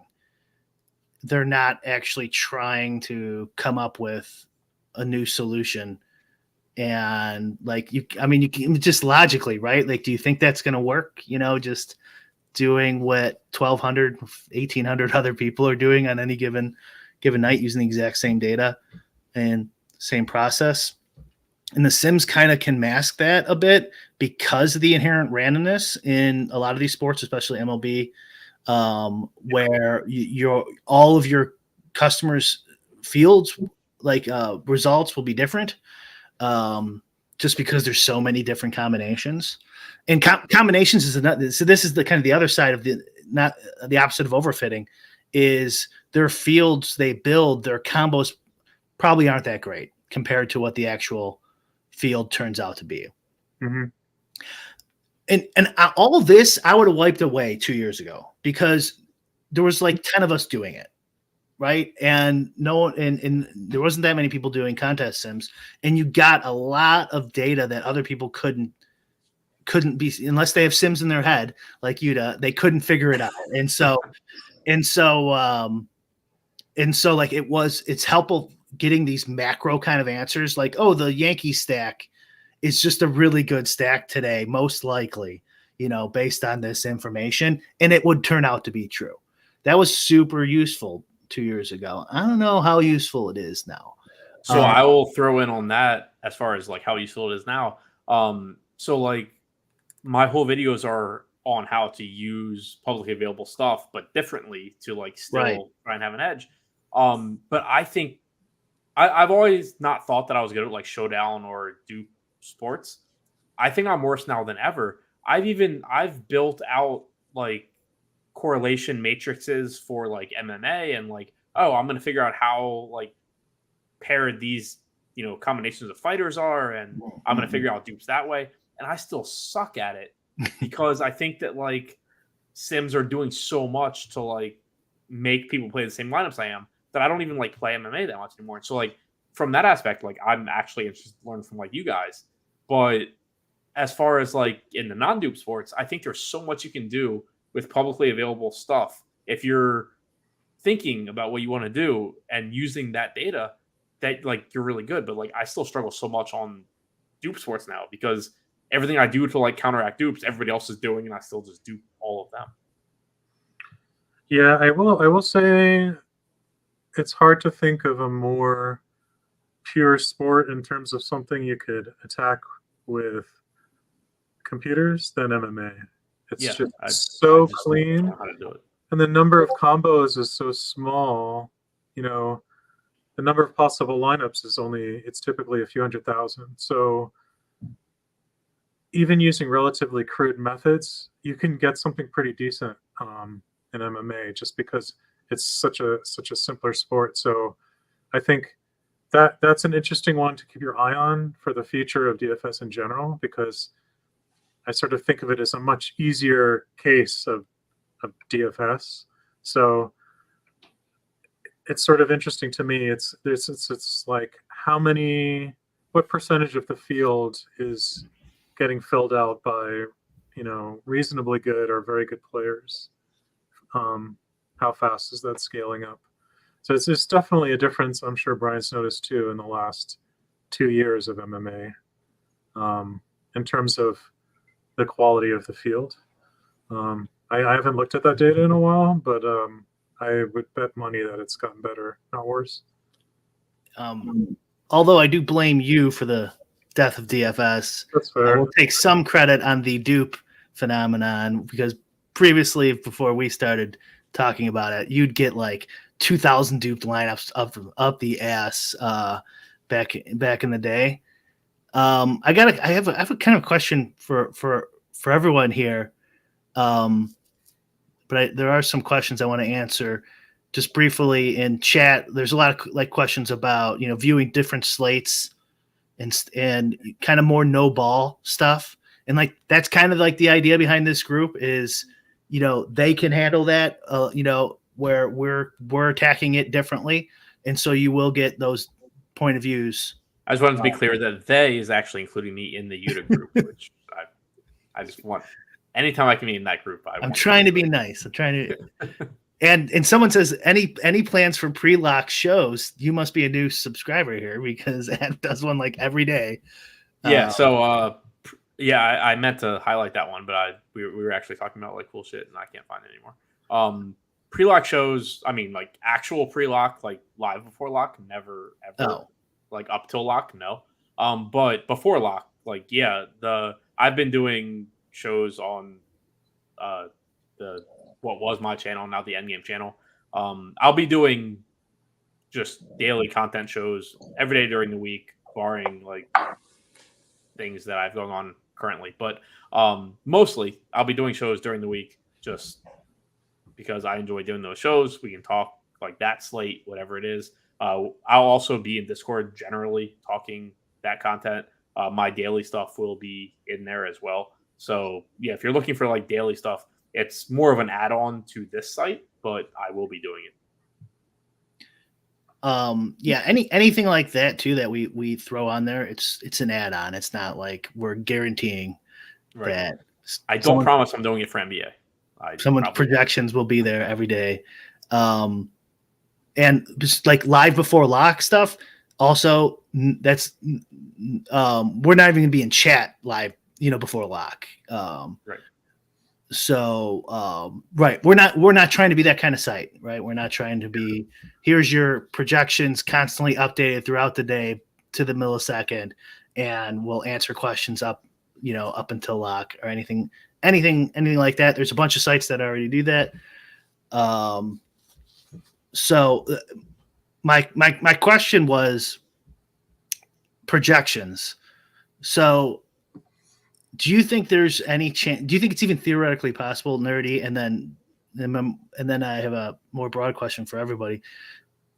They're not actually trying to come up with a new solution. And you can just logically, right? Like, do you think that's going to work? Just doing what 1,200, 1,800 other people are doing on any given night using the exact same data and same process. And the Sims kind of can mask that a bit because of the inherent randomness in a lot of these sports, especially MLB, where all of your customers' fields, results will be different, just because there's so many different combinations. And combinations is another. So this is the kind of the other side of not the opposite of overfitting, is their fields they build, their combos probably aren't that great compared to what the actual field turns out to be. Mm-hmm. And all of this I would have wiped away 2 years ago, because there was like 10 of us doing it, right? And and there wasn't that many people doing contest sims, and you got a lot of data that other people couldn't be, unless they have sims in their head like Yuta, they couldn't figure it out. And so like it's helpful getting these macro kind of answers, like, oh, the Yankee stack is just a really good stack today, most likely, based on this information, and it would turn out to be true. That was super useful 2 years ago. I don't know how useful it is now. So I will throw in on that as far as like how useful it is now. So like my whole videos are on how to use publicly available stuff, but differently to like still try and have an edge. But I think I've always not thought that I was good at like Showdown or Dupe sports. I think I'm worse now than ever. I've built out like correlation matrices for like MMA and like, oh, I'm going to figure out how like paired these, combinations of fighters are. And I'm going to figure out dupes that way. And I still suck at it because I think that like sims are doing so much to like make people play the same lineups I am that I don't even like play MMA that much anymore. So like from that aspect, like I'm actually interested to learn from like you guys. But as far as like in the non-dupe sports, I think there's so much you can do with publicly available stuff. If you're thinking about what you want to do and using that data, that like you're really good. But like I still struggle so much on dupe sports now because everything I do to like counteract dupes, everybody else is doing, and I still just do all of them. Yeah, I will say it's hard to think of a more pure sport in terms of something you could attack with computers than MMA. It's so clean, how to do it. And the number of combos is so small. The number of possible lineups it's typically a few 100,000. So even using relatively crude methods, you can get something pretty decent in MMA just because it's such a simpler sport. So I think that's an interesting one to keep your eye on for the future of DFS in general, because I sort of think of it as a much easier case of DFS. So it's sort of interesting to me. It's like what percentage of the field is getting filled out by, reasonably good or very good players. How fast is that scaling up? So it's definitely a difference. I'm sure Brian's noticed too in the last 2 years of MMA, in terms of the quality of the field. I haven't looked at that data in a while, but I would bet money that it's gotten better, not worse. Although I do blame you for the death of DFS. That's fair. I will take some credit on the dupe phenomenon because previously, before we started talking about it, you'd get like 2,000 duped lineups up the ass back in the day. I have a kind of question for everyone here. But there are some questions I want to answer just briefly in chat. There's a lot of like questions about, viewing different slates and kind of more no ball stuff. And like, that's kind of like the idea behind this group is, they can handle that, where we're attacking it differently. And so you will get those point of views. I just wanted to be clear that they is actually including me in the Yuta group, which I just want. Anytime I can be in that group, I'm trying to be nice. I'm trying to. And someone says any plans for pre-lock shows? You must be a new subscriber here because Ed does one like every day. Yeah. I meant to highlight that one, but we were actually talking about like cool shit, and I can't find it anymore. Pre-lock shows. I mean, like actual pre-lock, like live before lock, never ever. Oh. Like up till lock, no. But before lock, like I've been doing shows on what was my channel, now the EndGame channel. I'll be doing just daily content shows every day during the week, barring like things that I've going on currently. But mostly I'll be doing shows during the week just because I enjoy doing those shows. We can talk like that slate, whatever it is. I'll also be in Discord generally talking that content. My daily stuff will be in there as well. So yeah, if you're looking for like daily stuff, it's more of an add-on to this site, but I will be doing it. Anything like that too that we throw on there, it's an add-on. It's not like we're guaranteeing that. I don't promise I'm doing it for NBA. Someone's projections will be there every day. And just like live before lock stuff. Also, that's we're not even gonna be in chat live, before lock. Right. So right, we're not trying to be that kind of site, right? We're not trying to be, here's your projections constantly updated throughout the day to the millisecond, and we'll answer questions up until lock or anything like that. There's a bunch of sites that already do that. So my question was projections. So do you think there's any chance? Do you think it's even theoretically possible, nerdy? And then I have a more broad question for everybody.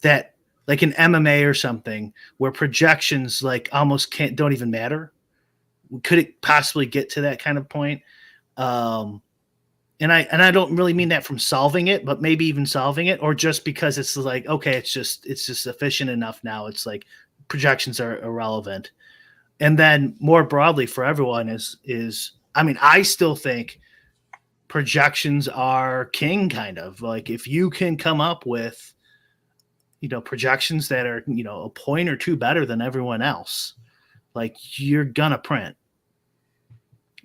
That like in MMA or something, where projections like almost don't even matter. Could it possibly get to that kind of point? And I don't really mean that from solving it, but maybe even solving it, or just because it's like, okay, it's just efficient enough now. It's like projections are irrelevant. And then more broadly for everyone is I mean, I still think projections are king, kind of. Like if you can come up with, projections that are, a point or two better than everyone else, like you're gonna print.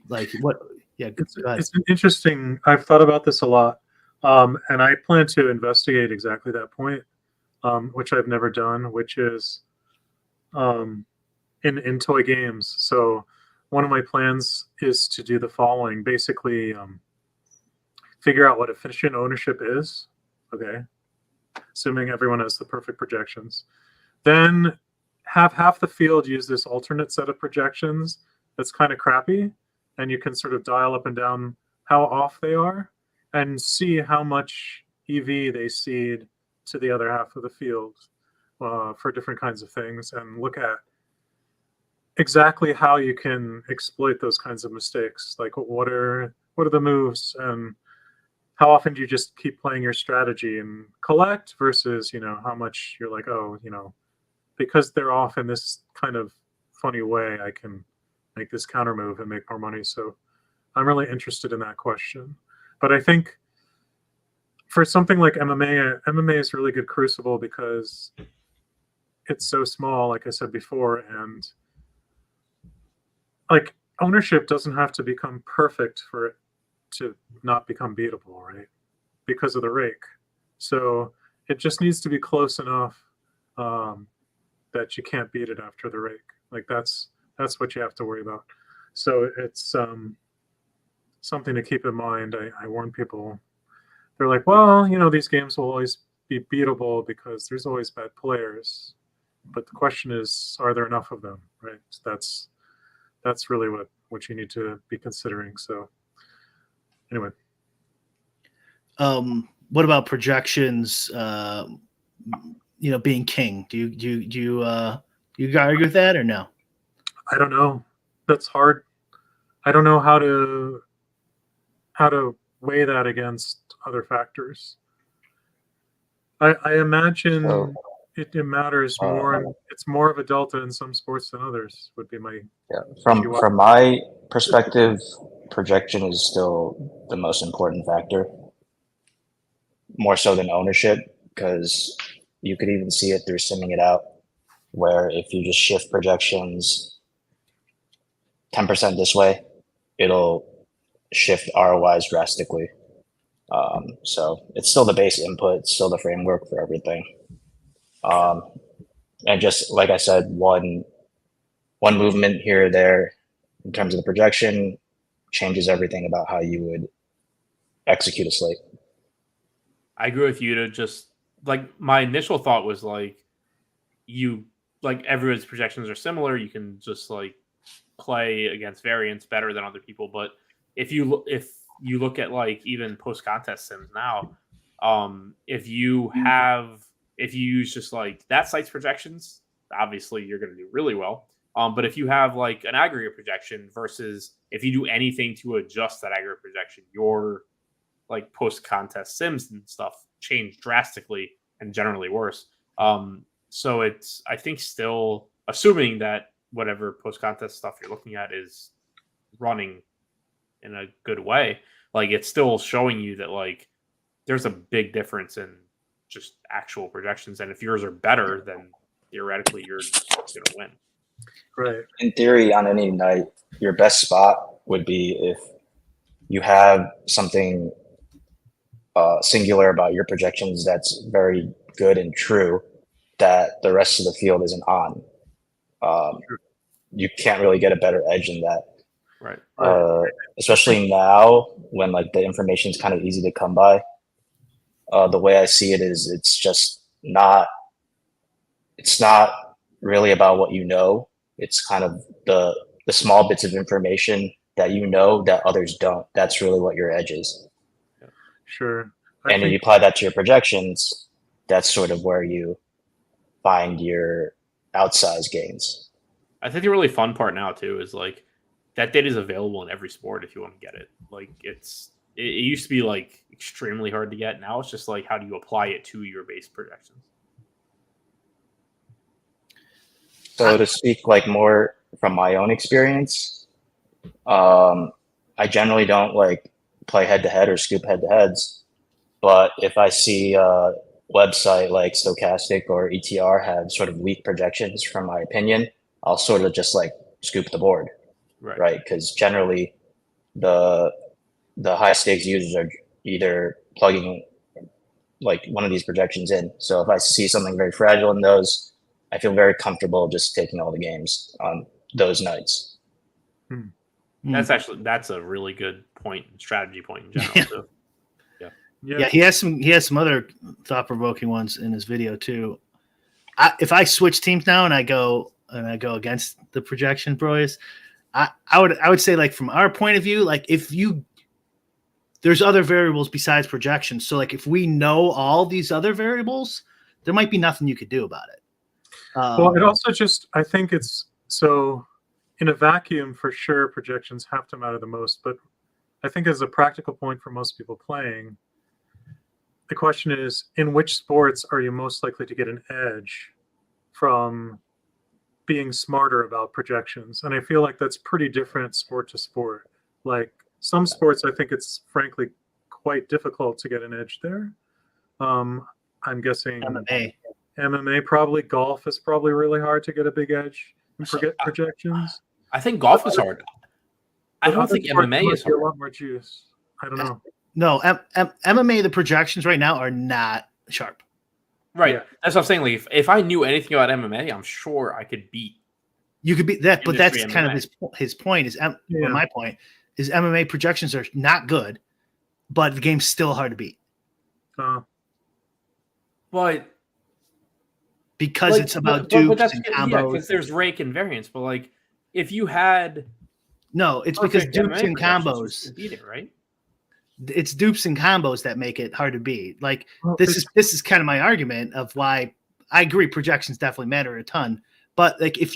Like what? Yeah, go ahead. It's an interesting. I've thought about this a lot, and I plan to investigate exactly that point, which I've never done, which is in toy games. So one of my plans is to do the following: basically, figure out what efficient ownership is. Okay, assuming everyone has the perfect projections, then have half the field use this alternate set of projections that's kind of crappy, and you can sort of dial up and down how off they are and see how much EV they seed to the other half of the field for different kinds of things, and look at exactly how you can exploit those kinds of mistakes. Like what are the moves, and how often do you just keep playing your strategy and collect versus, how much you're like, oh, because they're off in this kind of funny way, I can make this counter move and make more money. So I'm really interested in that question. But I think for something like MMA is a really good crucible because it's so small, like I said before, and like ownership doesn't have to become perfect for it to not become beatable, right? Because of the rake. So it just needs to be close enough that you can't beat it after the rake. Like that's what you have to worry about. So it's something to keep in mind. I warn people. They're like, well, these games will always be beatable because there's always bad players. But the question is, are there enough of them, right? So that's really what you need to be considering. So anyway. What about projections? Being king. Do you argue with that or no? I don't know. That's hard. I don't know how to weigh that against other factors. I imagine it matters more. It's more of a delta in some sports than others. Would be my From my perspective, projection is still the most important factor, more so than ownership, because you could even see it through simming it out, where if you just shift projections 10% this way, it'll shift ROIs drastically. So it's still the base input, still the framework for everything. And just like I said, one movement here or there in terms of the projection changes everything about how you would execute a slate. I agree with you. To just like my initial thought was like everyone's projections are similar. You can just like play against variants better than other people. But if you look at like even post contest sims now, if you use just like that site's projections, obviously you're going to do really well. But if you have like an aggregate projection versus if you do anything to adjust that aggregate projection, your like post contest sims and stuff change drastically and generally worse. So it's, I think, still assuming that whatever post contest stuff you're looking at is running in a good way, like it's still showing you that like there's a big difference in just actual projections, and if yours are better, then theoretically you're just going to win. Right. In theory, on any night, your best spot would be if you have something singular about your projections that's very good and true that the rest of the field isn't on. You can't really get a better edge than that. Right. Especially now when like the information is kind of easy to come by. The way I see it is it's not really about what you know. It's kind of the small bits of information that you know that others don't. That's really what your edge is. Sure. And when you apply that to your projections, that's sort of where you find your outsized gains. I think the really fun part now too is like that data is available in every sport if you want to get it. Like it used to be like extremely hard to get. Now it's just like how do you apply it to your base projections? So to speak like more from my own experience, I generally don't like play head to head or scoop head to heads. But if I see a website like Stochastic or ETR have sort of weak projections from my opinion, I'll sort of just like scoop the board, right? Because generally the high stakes users are either plugging like one of these projections in. So if I see something very fragile in those, I feel very comfortable just taking all the games on those nights. That's a really good point, strategy point in general too. Yeah, he has some other thought provoking ones in his video too. If I switch teams now and I go against the projection boys, I would say like from our point of view, like there's other variables besides projections. So like if we know all these other variables, there might be nothing you could do about it. Well, it also just I think it's so in a vacuum for sure projections have to matter the most, but I think as a practical point for most people playing, the question is, in which sports are you most likely to get an edge from being smarter about projections? And I feel like that's pretty different sport to sport. Like some sports, I think it's frankly quite difficult to get an edge there. I'm guessing MMA probably. Golf is probably really hard to get a big edge and forget projections. I think golf is hard. I don't think MMA is hard. A lot more juice. I don't know. No, MMA, the projections right now are not sharp. Right. Yeah. That's what I'm saying. Like, if I knew anything about MMA, I'm sure I could beat. You could beat that, but that's MMA. Kind of his point. My point is MMA projections are not good, but the game's still hard to beat. But because it's about dupes and combos. Yeah, because there's rake and variance. But like, if you had it's because dupes and combos beat it, right? It's dupes and combos that make it hard to beat. Like this is kind of my argument of why I agree projections definitely matter a ton. But like if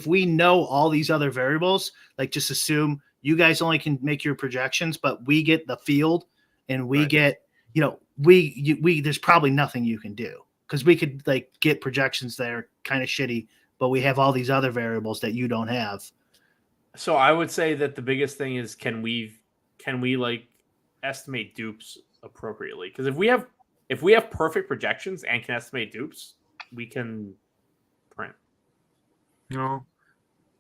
we know all these other variables, like just assume you guys only can make your projections, but we get the field and we get there's probably nothing you can do because we could like get projections that are kind of shitty, but we have all these other variables that you don't have. So I would say that the biggest thing is can we like estimate dupes appropriately? Because if we have perfect projections and can estimate dupes, we can print. No,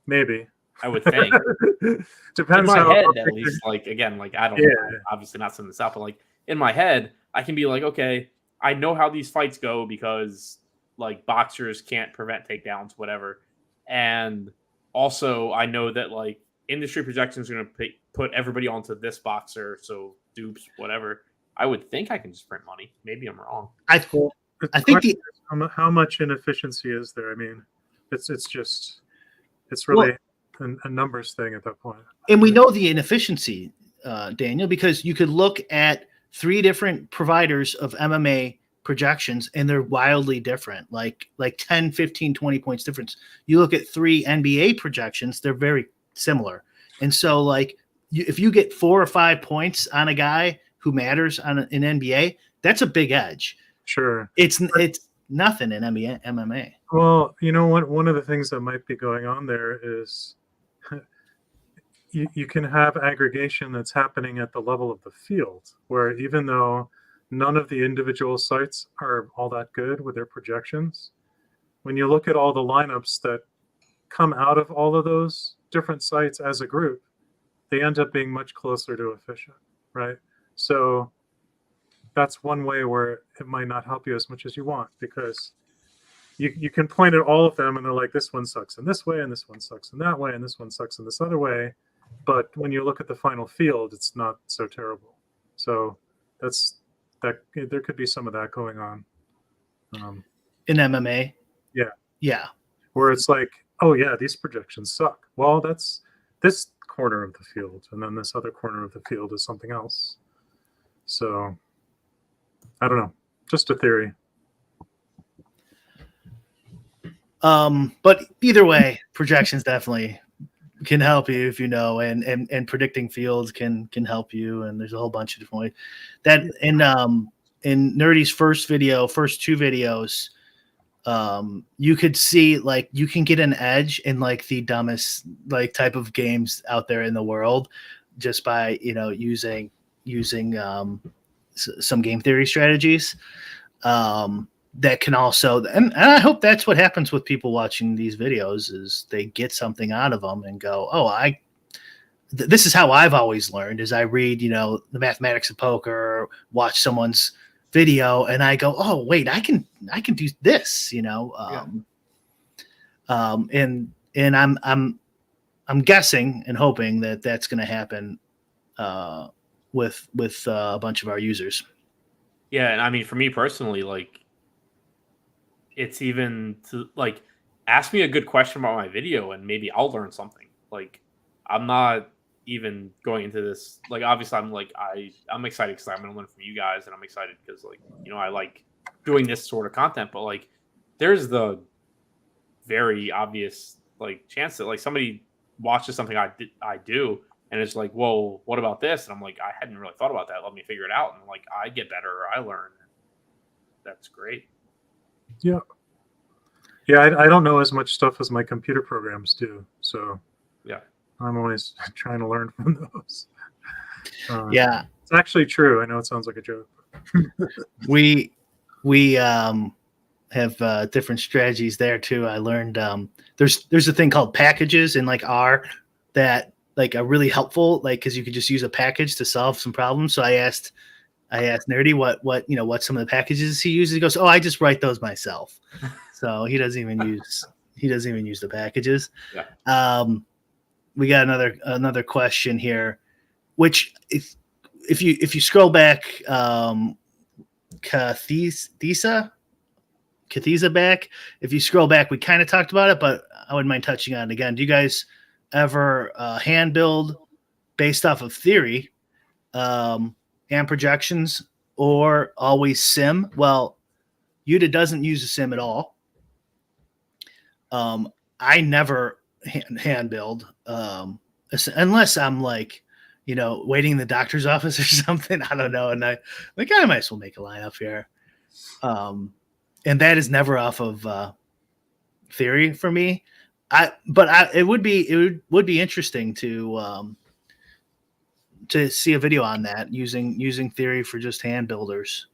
maybe. I would think. Depends in my how head, at least. Like again, like I don't know, obviously not sending this out, but like in my head, I can be like, okay, I know how these fights go because like boxers can't prevent takedowns, whatever, and also I know that like industry projections are going to put everybody onto this boxer, so dupes, whatever. I would think I can just print money. Maybe I'm wrong. I think how much inefficiency is there? I mean, it's really a numbers thing at that point. And we know the inefficiency, Daniel, because you could look at 3 different providers of MMA projections and they're wildly different, like 10, 15, 20 points difference. You look at 3 NBA projections, they're very similar. And so like if you get 4 or 5 points on a guy who matters on an NBA, that's a big edge. Sure. It's nothing in MMA. Well, you know what? One of the things that might be going on there is you can have aggregation that's happening at the level of the field, where even though none of the individual sites are all that good with their projections, when you look at all the lineups that come out of all of those different sites as a group, they end up being much closer to efficient, right? So that's one way where it might not help you as much as you want, because you can point at all of them and they're like, this one sucks in this way, and this one sucks in that way, and this one sucks in this other way. But when you look at the final field, it's not so terrible. So there could be some of that going on. In MMA? Yeah. Yeah. Where it's like, oh yeah, these projections suck. Well, that's this corner of the field, and then this other corner of the field is something else. So I don't know. Just a theory. But either way, projections definitely can help you if you know, and predicting fields can help you, and there's a whole bunch of different ways. That in Nerdy's first two videos, you could see like you can get an edge in like the dumbest like type of games out there in the world just by using some game theory strategies. That can also, and I hope that's what happens with people watching these videos, is they get something out of them and go, oh, this is how I've always learned, is I read, the mathematics of poker, watch someone's video, and I go, oh, wait, I can do this, and I'm guessing and hoping that that's going to happen with a bunch of our users. Yeah. And I mean, for me personally, like, it's even to like ask me a good question about my video and maybe I'll learn something. Like, I'm not even going into this. Like, obviously I'm excited because I'm going to learn from you guys, and I'm excited because I like doing this sort of content, but like there's the very obvious like chance that like somebody watches something I do and it's like, whoa, what about this? And I'm like, I hadn't really thought about that. Let me figure it out. And like, I get better or I learn. That's great. Yeah. I don't know as much stuff as my computer programs do, so yeah, I'm always trying to learn from those. Yeah, it's actually true. I know it sounds like a joke. we have different strategies there too. I learned there's a thing called packages in like R that like are really helpful, like because you could just use a package to solve some problems. So I asked Nerdy what some of the packages he uses. He goes, oh, I just write those myself. So he doesn't even use the packages. Yeah. We got another question here, which if you scroll back, Kathiza back. If you scroll back, we kind of talked about it, but I wouldn't mind touching on it again. Do you guys ever hand build based off of theory and projections, or always sim? Well, Yuta doesn't use a sim at all. I never hand build unless I'm like, waiting in the doctor's office or something. I don't know. And I might as well make a lineup here. And that is never off of theory for me. It would be interesting to see a video on that using theory for just hand builders.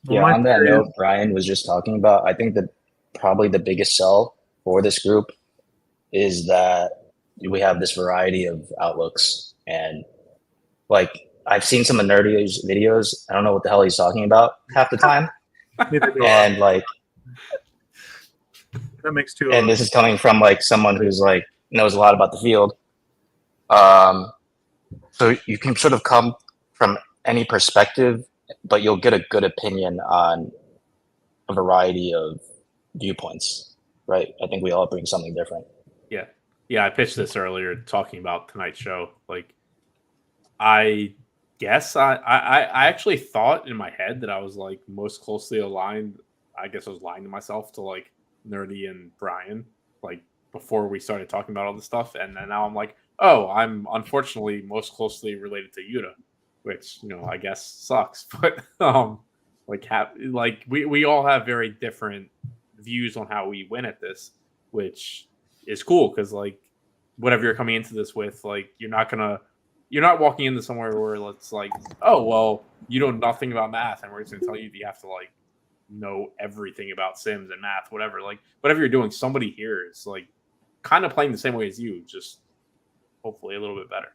Yeah, on that note, Brian was just talking about, I think that probably the biggest sell for this group is that we have this variety of outlooks. And like, I've seen some of Nerdy's videos. I don't know what the hell he's talking about half the time. And like, that makes two. And this is coming from like someone who's like knows a lot about the field. So you can sort of come from any perspective, but you'll get a good opinion on a variety of viewpoints, right? I think we all bring something different. Yeah. I pitched this earlier talking about tonight's show. Like, I guess I actually thought in my head that I was like most closely aligned. I guess I was lying to myself to like Nerdy and Brian, like before we started talking about all this stuff. And then now I'm like, oh, I'm unfortunately most closely related to Yuta, which, I guess sucks. But we all have very different views on how we win at this, which is cool because like whatever you're coming into this with, like you're not walking into somewhere where it's like, oh well, you know nothing about math and we're just gonna tell you that you have to like know everything about sims and math, whatever. Like whatever you're doing, somebody here is like kind of playing the same way as you, just hopefully a little bit better.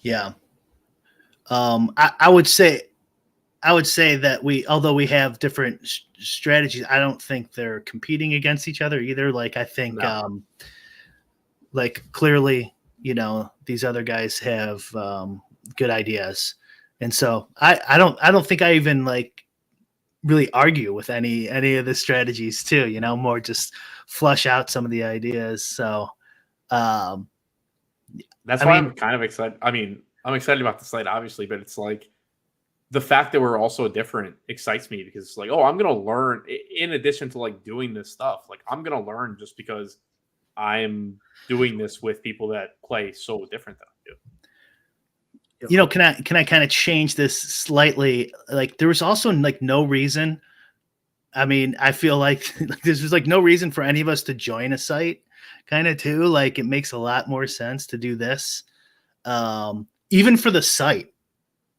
Yeah. I would say that although we have different strategies, I don't think they're competing against each other either. Like I think, No. like clearly, these other guys have good ideas, and so I don't think I even like really argue with any of the strategies too. More just flush out some of the ideas. So That's I why mean- I'm kind of excited. I mean, I'm excited about the site, obviously, but it's like the fact that we're also different excites me because it's like, oh, I'm gonna learn in addition to like doing this stuff. Like I'm gonna learn just because I'm doing this with people that play so different than I do. Can I kind of change this slightly? Like there was also like no reason. I mean, I feel like there's just like no reason for any of us to join a site kind of too. Like it makes a lot more sense to do this. Even for the site.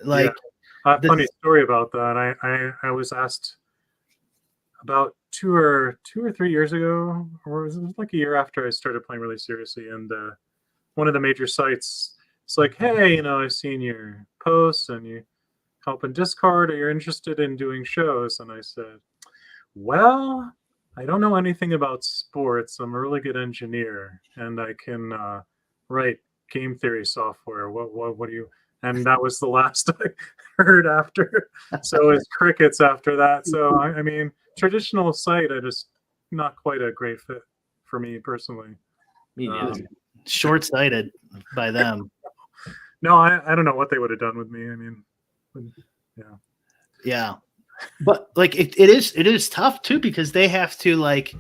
Like funny story about that. I was asked about two or 3 years ago, or it was like a year after I started playing really seriously, and one of the major sites, it's like, hey, I've seen your posts and you help in Discord, or you're interested in doing shows. And I said, well, I don't know anything about sports. I'm a really good engineer, and I can write game theory software. What do you? And that was the last I heard after. So it's crickets after that. So I mean, traditional site, I just not quite a great fit for me personally. Me neither. Short-sighted by them. No, I don't know what they would have done with me. I mean, yeah, but like it is tough too because they have to like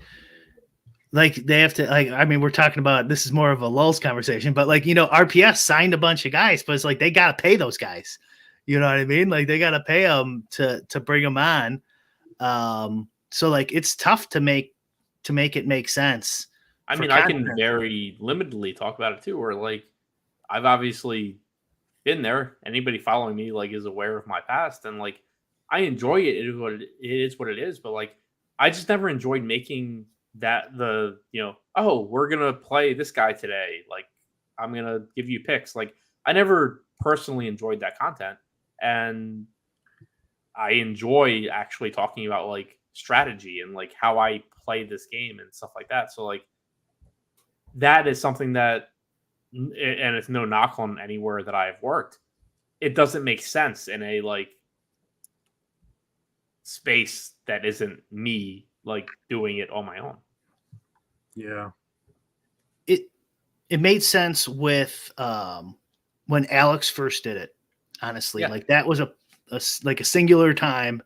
I mean, we're talking about, this is more of a lulz conversation, but like RPS signed a bunch of guys, but it's like they got to pay those guys. You know what I mean? Like they got to pay them to bring them on. So like it's tough to make it make sense. I mean, I can very limitedly talk about it too, where like I've obviously been there. Anybody following me like is aware of my past, and like I enjoy it. It is what it is. But like I just never enjoyed making that oh, we're gonna play this guy today. Like I'm gonna give you picks. Like I never personally enjoyed that content, and I enjoy actually talking about like strategy and like how I play this game and stuff like that. So like that is something that, and it's no knock on anywhere that I've worked, it doesn't make sense in a like space that isn't me like doing it on my own. Yeah. It made sense with when Alex first did it, honestly. Yeah. Like that was a singular time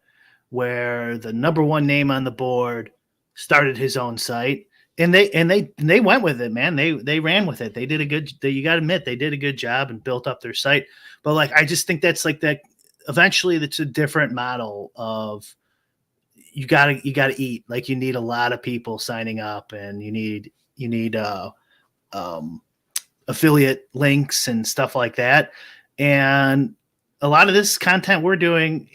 where the number one name on the board started his own site, and they went with it, man. They ran with it. They did you got to admit, they did a good job and built up their site. But like I just think that's like that eventually that's a different model of you gotta eat. Like you need a lot of people signing up, and you need affiliate links and stuff like that. And a lot of this content we're doing,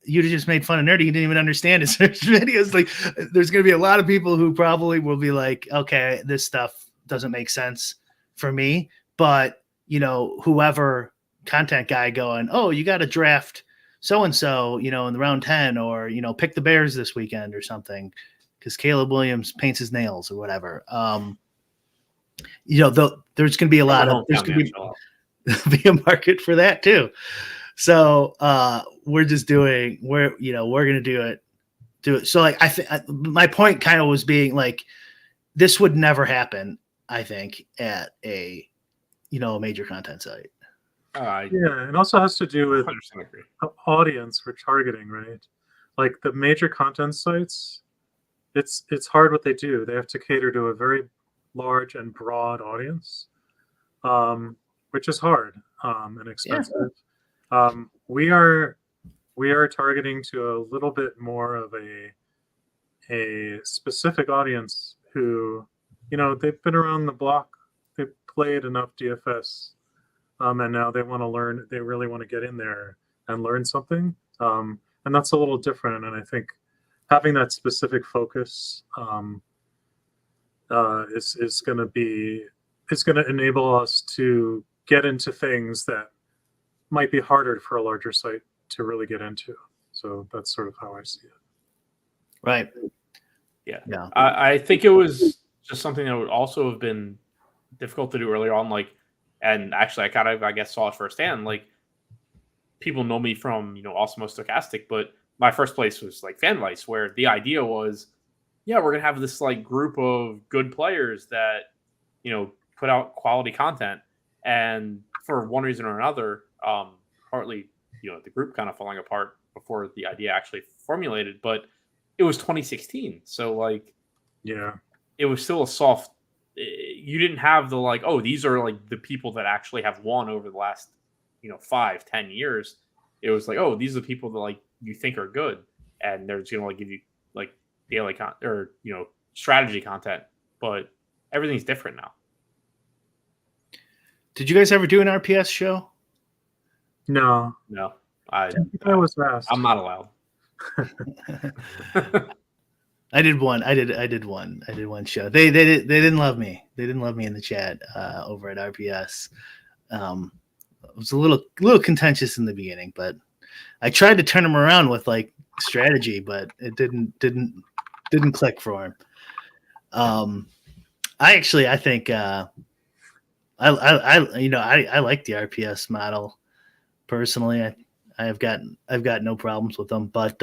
you just made fun of Nerdy. You didn't even understand his videos. Like there's going to be a lot of people who probably will be like, okay, this stuff doesn't make sense for me. But, whoever content guy going, oh, you got to draft so-and-so, in the round 10, or, pick the Bears this weekend or something, because Caleb Williams paints his nails or whatever. There's going to be there's going to be a market for that too. So we're going to do it. So like, my point kind of was being like, this would never happen, I think, at a major content site. Yeah, it also has to do with audience we're targeting, right? Like the major content sites, it's hard what they do. They have to cater to a very large and broad audience, which is hard and expensive. Yeah. We are targeting to a little bit more of a specific audience who, they've been around the block, they've played enough DFS, and now they want to learn. They really want to get in there and learn something, and that's a little different. And I think having that specific focus is going to enable us to get into things that might be harder for a larger site to really get into. So that's sort of how I see it. Right. Yeah. Yeah. I think it was just something that would also have been difficult to do earlier on. Like, and actually, I kind of, I guess, saw it firsthand. Like, people know me from, Awesome Stochastic, but my first place was like FanVice, where the idea was, yeah, we're going to have this like group of good players that, put out quality content. And for one reason or another, partly, the group kind of falling apart before the idea actually formulated, but it was 2016. So like, Yeah. it was still a soft, you didn't have the like, oh, these are like the people that actually have won over the last, 5-10 years. It was like, oh, these are the people that like you think are good. And they're just going to like give you like daily content or, strategy content, but everything's different now. Did you guys ever do an RPS show? No. I was asked. I'm not allowed. I did one. I did one show. They didn't love me. They didn't love me in the chat over at RPS. It was a little contentious in the beginning, but I tried to turn him around with like strategy, but it didn't click for him. I think I like the RPS model personally. I've got no problems with them, but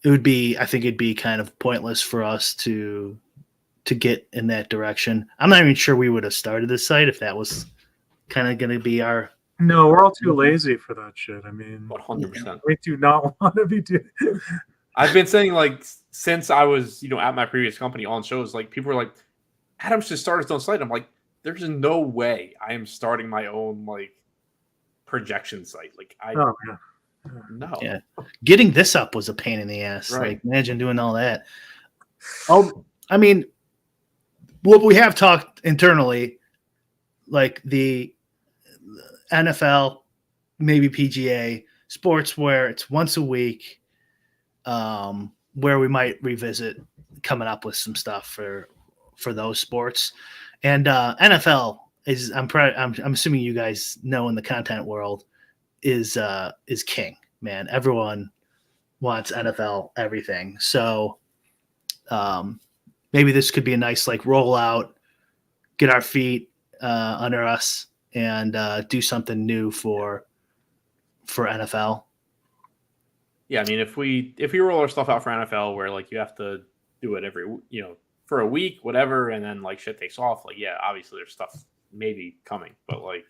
it'd be kind of pointless for us to get in that direction. I'm not even sure we would have started this site if that was kind of going to be our. No, we're all too lazy for that shit. I mean, 100%. We do not want to be doing. I've been saying like since I was at my previous company on shows, like people were like, Adam should start his own site. I'm like, there's no way I am starting my own like projection site. Like Oh, yeah. no. Yeah. Getting this up was a pain in the ass. Right. Like imagine doing all that. Oh, I mean, what we have talked internally, like the NFL, maybe PGA, sports where it's once a week, where we might revisit coming up with some stuff for those sports. And NFL is I'm assuming you guys know in the content world is king, man. Everyone wants NFL everything. So maybe this could be a nice like rollout, get our feet under us and do something new for NFL. Yeah, I mean, if we roll our stuff out for NFL, where like you have to do it every for a week, whatever, and then like shit takes off, like yeah, obviously there's stuff maybe coming, but like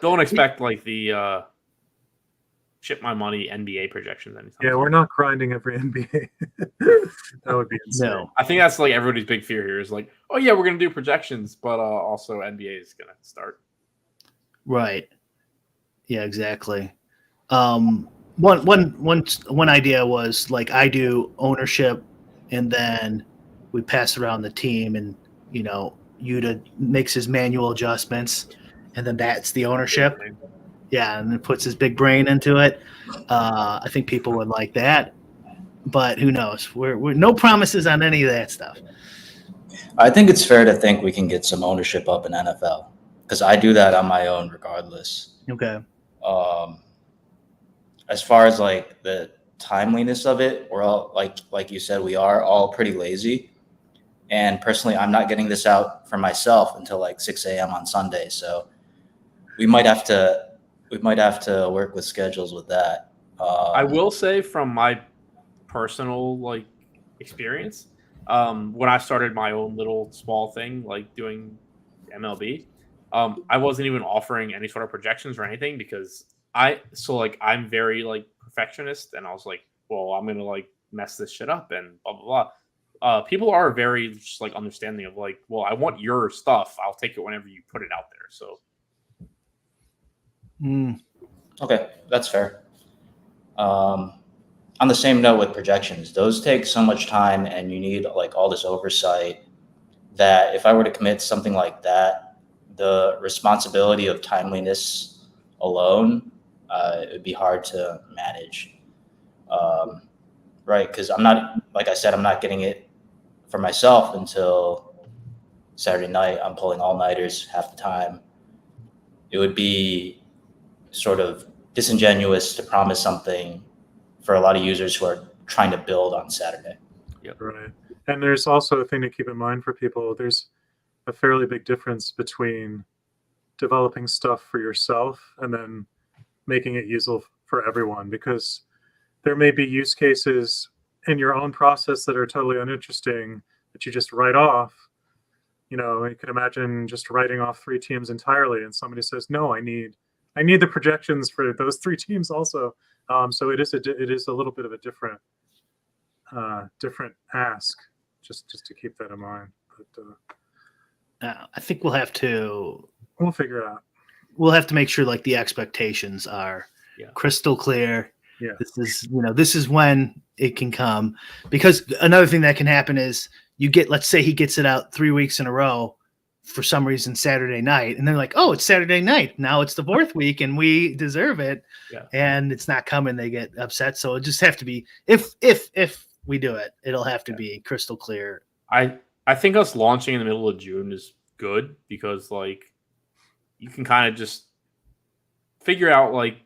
don't expect like the ship my money NBA projections anytime. Yeah, we're not grinding every NBA. That would be insane. No, I think that's like everybody's big fear here is like, oh yeah, we're gonna do projections, but also NBA is gonna start. right. Yeah, exactly. One idea was like I do ownership, and then we pass around the team, and Yuta makes his manual adjustments, and then that's the ownership. Yeah, and it puts his big brain into it. I think people would like that, but who knows? We're no promises on any of that stuff. I think it's fair to think we can get some ownership up in NFL because I do that on my own regardless. Okay. As far as like the timeliness of it, we're all like you said, we are all pretty lazy. And personally, I'm not getting this out for myself until like 6 a.m. on Sunday. So we might have to work with schedules with that. I will say from my personal like experience, when I started my own little small thing, like doing MLB, I wasn't even offering any sort of projections or anything because I'm very like perfectionist, and I was like, well, I'm gonna like mess this shit up and blah blah blah. People are very just like understanding of like, well, I want your stuff. I'll take it whenever you put it out there. So, Okay, that's fair. On the same note with projections, those take so much time, and you need like all this oversight. That if I were to commit something like that, the responsibility of timeliness alone, it would be hard to manage. Right, because I'm not, like I said, I'm not getting it for myself until Saturday night, I'm pulling all-nighters half the time. It would be sort of disingenuous to promise something for a lot of users who are trying to build on Saturday. Right. And there's also a thing to keep in mind for people. There's a fairly big difference between developing stuff for yourself and then making it useful for everyone, because there may be use cases in your own process that are totally uninteresting that you just write off. You know, you can imagine just writing off 3 teams entirely, and somebody says, "No, I need the projections for those 3 teams also." So it is a little bit of a different ask, just to keep that in mind. But I think we'll have to figure it out. We'll have to make sure like the expectations are crystal clear. Yeah. This is when it can come, because another thing that can happen is let's say he gets it out 3 weeks in a row for some reason Saturday night, and they're like, "Oh, it's Saturday night. Now it's the 4th week and we deserve it." Yeah. And it's not coming, they get upset. So it just have to be, if we do it, it'll have to be crystal clear. I think us launching in the middle of June is good, because like you can kind of just figure out like,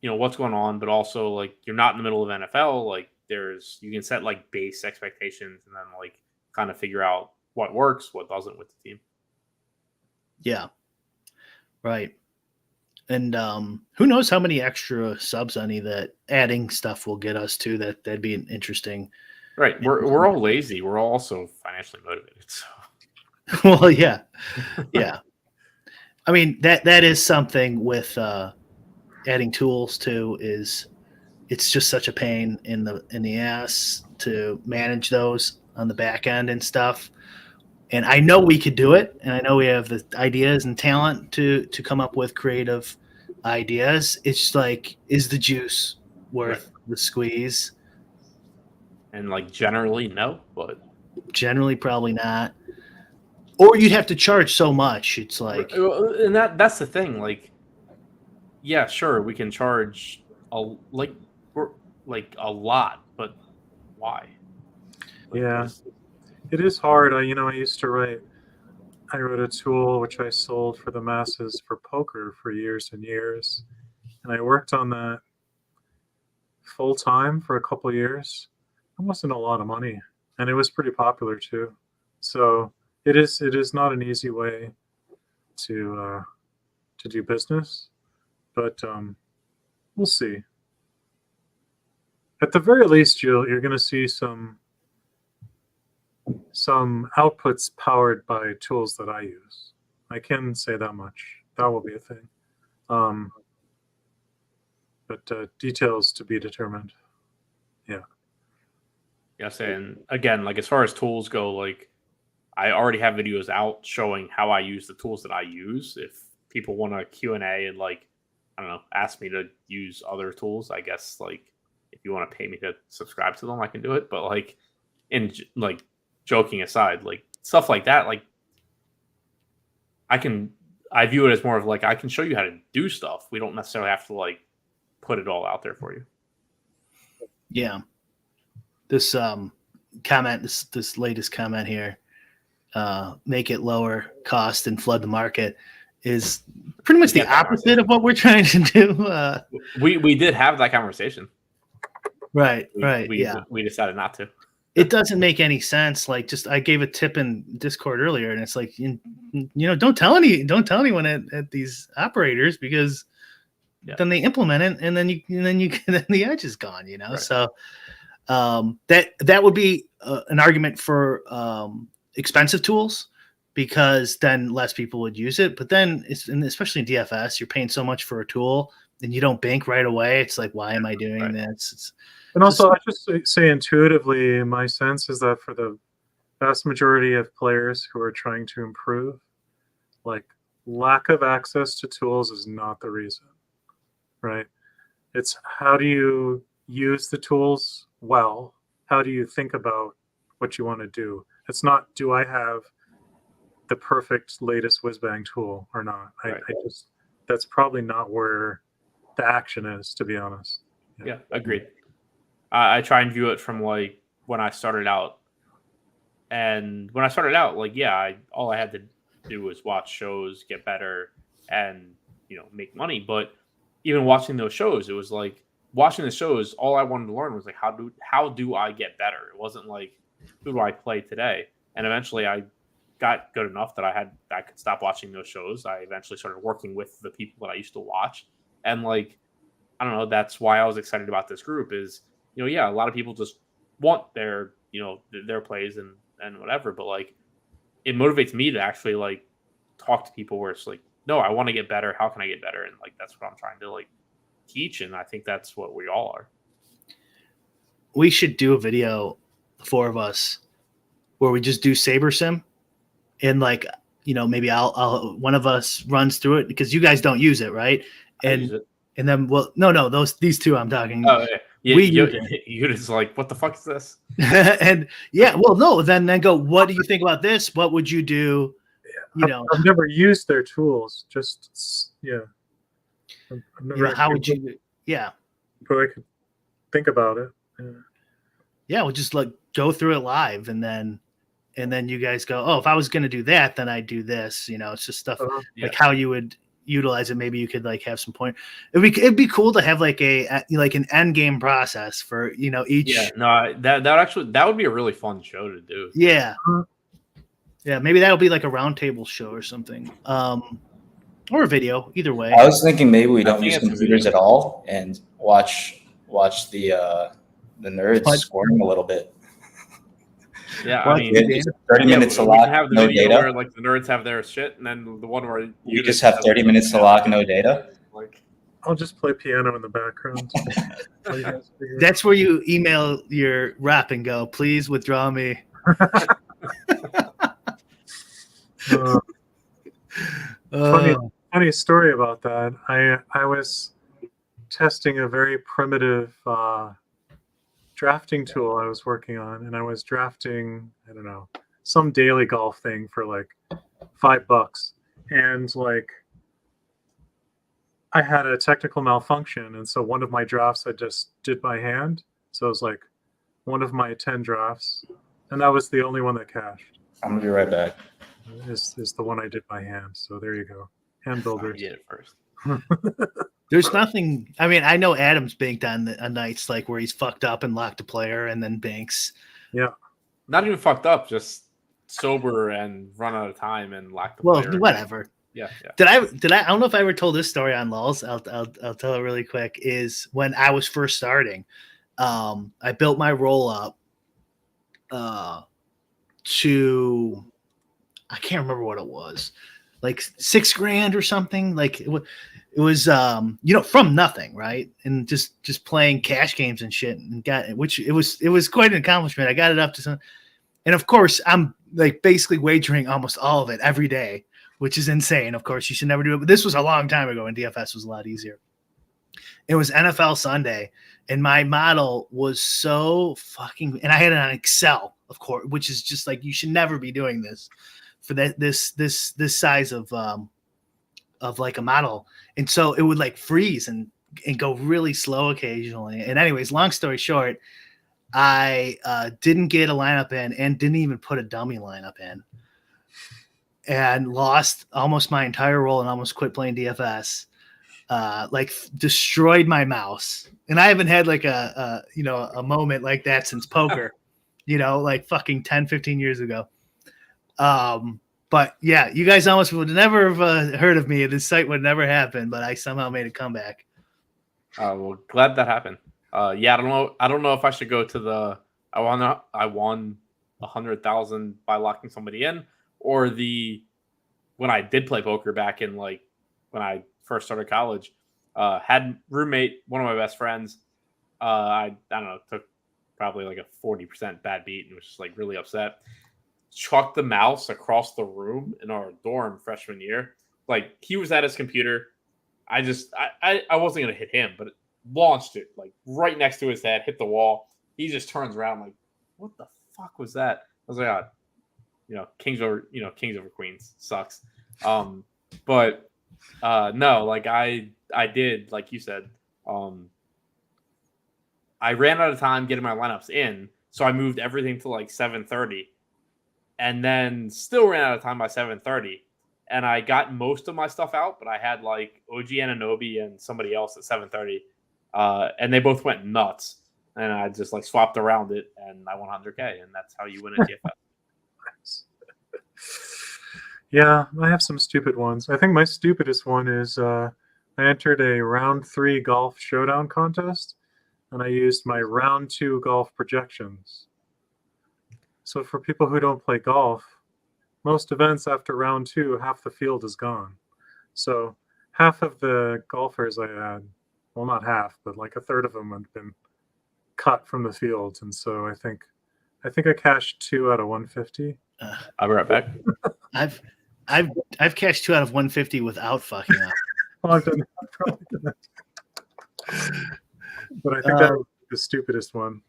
you know, what's going on, but also like you're not in the middle of NFL. Like you can set like base expectations and then like kind of figure out what works, what doesn't with the team. Yeah. Right. And who knows how many extra subs that adding stuff will get us to. That'd be an interesting. Right. We're all lazy. We're all also financially motivated. So. Well, yeah. Yeah. I mean, that is something with adding tools too, is it's just such a pain in the ass to manage those on the back end and stuff. And I know we could do it, and I know we have the ideas and talent to come up with creative ideas. It's like, is the juice worth the squeeze? And like generally no, but generally probably not. Or you'd have to charge so much. It's like, and that's the thing. Like, yeah, sure, we can charge a lot, but why? Yeah, it is hard. I wrote a tool which I sold for the masses for poker for years and years, and I worked on that full time for a couple of years. It wasn't a lot of money, and it was pretty popular too. So it is not an easy way to do business, but we'll see. At the very least, you're going to see some outputs powered by tools that I use. I can say that much. That will be a thing. But details to be determined. Yeah. Yes, and again, like as far as tools go, like I already have videos out showing how I use the tools that I use. If people want a Q&A and like, I don't know, ask me to use other tools, I guess like if you want to pay me to subscribe to them, I can do it. But like joking aside, like stuff like that, like I view it as more of like I can show you how to do stuff. We don't necessarily have to like put it all out there for you. Yeah. This comment, this latest comment here, make it lower cost and flood the market, is pretty much the opposite of what we're trying to do. We did have that conversation. Right. We decided not to. It doesn't make any sense. Like, just I gave a tip in Discord earlier, and it's like, don't tell anyone at these operators, because then they implement it, and then the edge is gone. Right. So that would be an argument for expensive tools, because then less people would use it. But then, especially in DFS, you're paying so much for a tool, and you don't bank right away. It's like, why am I doing this? And also, I just say intuitively, my sense is that for the vast majority of players who are trying to improve, like, lack of access to tools is not the reason, right? It's how do you use the tools well? How do you think about what you want to do? It's not, do I have the perfect latest whiz-bang tool or not? Right. That's probably not where the action is, to be honest. Yeah, agreed. I try and view it from like when I started out And when I started out, like, yeah, all I had to do was watch shows, get better, and make money. But even watching those shows, it was like watching the shows. All I wanted to learn was like how do I get better? It wasn't like who do I play today. And eventually, I got good enough that I could stop watching those shows. I eventually started working with the people that I used to watch, and like I don't know. That's why I was excited about this group. Is yeah, a lot of people just want their their plays and whatever, but like it motivates me to actually like talk to people where it's like, no, I want to get better. How can I get better? And like that's what I'm trying to like teach, and I think that's what we all are. We should do a video, the four of us, where we just do Saber Sim, and like maybe I'll one of us runs through it because you guys don't use it, right? And then no, these two I'm talking. Oh yeah, you just like, what the fuck is this? And yeah, well, no, then go. What do you think about this? What would you do? I've never used their tools. Just I've never how would you? Yeah, but I could think about it. Yeah, we'll just like go through it live, and then you guys go, oh, if I was going to do that, then I'd do this. It's just stuff like how you would utilize it. Maybe you could like have some point. It'd be cool to have like an end game process for each. Yeah, no, that would be a really fun show to do. Yeah, yeah, maybe that'll be like a roundtable show or something, or a video. Either way, I was thinking maybe we don't use computers at all and watch the nerds scoring a little bit. Yeah, I mean, 30 minutes to lock, have the no video data. where like the nerds have their shit, and then the one where you just have 30 minutes to lock, no data. Like, I'll just play piano in the background. That's where you email your rep and go, please withdraw me. Funny story about that. I was testing a very primitive drafting tool I was working on, and I was drafting, I don't know, some daily golf thing for like $5, and like I had a technical malfunction, and so one of my drafts I just did by hand. So it was like one of my 10 drafts, and that was the only one that cached. I'm gonna be right back. Is the one I did by hand. So there you go. Hand builders. You did it first. There's nothing. I mean, I know Adam's banked on nights like where he's fucked up and locked a player and then banks. Yeah. Not even fucked up, just sober and run out of time and locked the player. Well, whatever. Yeah. Did I don't know if I ever told this story on Lulz. I'll tell it really quick. Is when I was first starting, I built my roll up to, I can't remember what it was, like $6,000 or something. Like it was from nothing, right? And just playing cash games and shit, and it was quite an accomplishment. I got it up to some, and of course I'm like basically wagering almost all of it every day, which is insane. Of course, you should never do it, but this was a long time ago when DFS was a lot easier. It was NFL Sunday, and my model was so fucking, and I had it on Excel, of course, which is just like, you should never be doing this for this size of like a model. And so it would like freeze and go really slow occasionally. And anyways, long story short, I didn't get a lineup in and didn't even put a dummy lineup in, and lost almost my entire roll and almost quit playing DFS. Destroyed my mouse. And I haven't had like a moment like that since poker, like fucking 10, 15 years ago. But yeah, you guys almost would never have heard of me. This site would never happen, but I somehow made a comeback. Well, glad that happened. Yeah, I don't know if I should go to the I won 100,000 by locking somebody in, or when I did play poker back in like when I first started college, had roommate, one of my best friends. I don't know, took probably like a 40% bad beat and was just like really upset. Chucked the mouse across the room in our dorm freshman year. Like, he was at his computer. I wasn't gonna hit him, but launched it like right next to his head, hit the wall. He just turns around like, what the fuck was that? I was like, kings over queens sucks. But no, like I did, like you said, I ran out of time getting my lineups in, so I moved everything to like 7:30. and then still ran out of time by 7:30. And I got most of my stuff out, but I had like OG Ananobi and somebody else at 7:30, and they both went nuts. And I just like swapped around it, and I won 100K, and that's how you win at TFS. Yeah, I have some stupid ones. I think my stupidest one is I entered a round 3 golf showdown contest, and I used my round 2 golf projections. So for people who don't play golf, most events after round 2, half the field is gone. So half of the golfers I had, well, not half, but like a third of them had been cut from the field, and so I think I cashed 2 out of 150. I'll be right back. I've cashed 2 out of 150 without fucking up. Well, I've probably done that. But I think that was the stupidest one.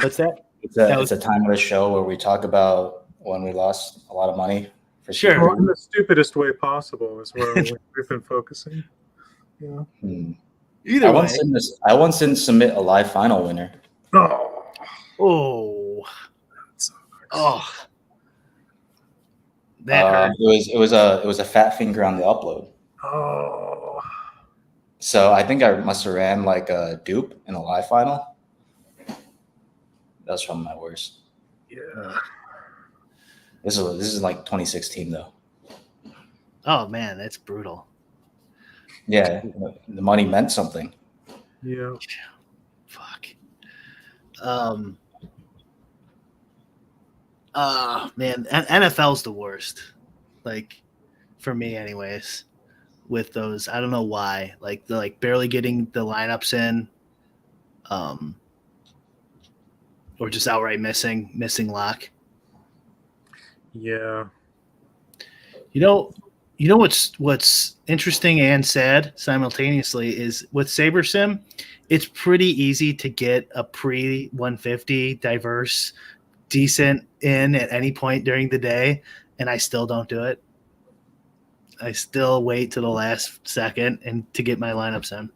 What's that? It's a timeless show where we talk about when we lost a lot of money. For Sure. Well, in the stupidest way possible is where we've been focusing. Yeah. Either I way. once didn't submit a live final winner. Oh. That hurt. It was a fat finger on the upload. Oh. So I think I must have ran like a dupe in a live final. That's from my worst. Yeah. This is like 2016 though. Oh man, that's brutal. Yeah, the money meant something. Yeah. Fuck. Man, NFL's the worst. Like, for me, anyways. With those, I don't know why. Like, the barely getting the lineups in, or just outright missing luck. Yeah. You know what's interesting and sad simultaneously is with Saber Sim, it's pretty easy to get a pre 150 diverse, decent in at any point during the day, and I still don't do it. I still wait to the last second and to get my lineups in.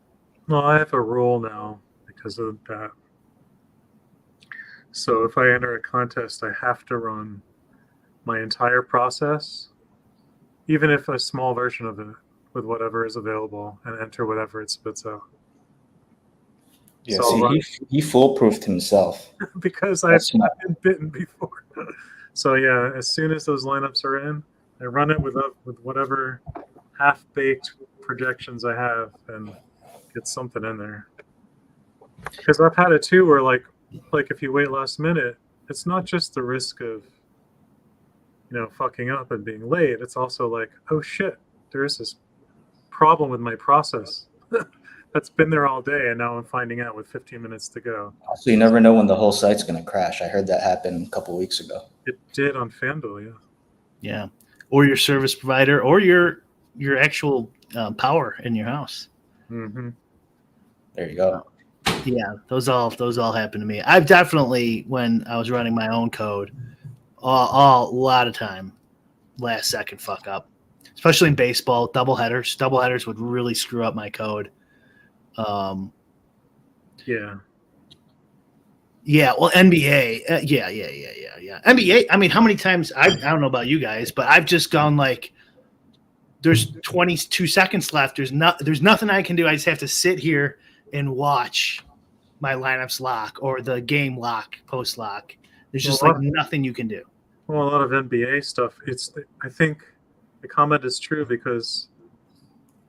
Well, I have a rule now because of that. So if I enter a contest, I have to run my entire process, even if a small version of it, with whatever is available, and enter whatever it spits out. Yeah, So he foolproofed himself. because I've been bitten before. So yeah, as soon as those lineups are in, I run it with whatever half-baked projections I have and get something in there. Because I've had it too where like if you wait last minute, it's not just the risk of fucking up and being late. It's also like, oh shit, there is this problem with my process that's been there all day, and now I'm finding out with 15 minutes to go. So you never know when the whole site's going to crash. I heard that happen a couple weeks ago. It did on FanDuel, yeah. Yeah, or your service provider, or your actual power in your house. Mm-hmm. There you go. Yeah, those all happened to me. I've definitely, when I was running my own code, a lot of time, last second fuck up, especially in baseball. Doubleheaders would really screw up my code. Yeah. Yeah, well, NBA, yeah. NBA, I mean, how many times, I don't know about you guys, but I've just gone like, there's 22 seconds left. There's nothing I can do. I just have to sit here and watch my lineups lock or the game lock, post lock. There's just nothing you can do. Well, a lot of NBA stuff, I think the comment is true because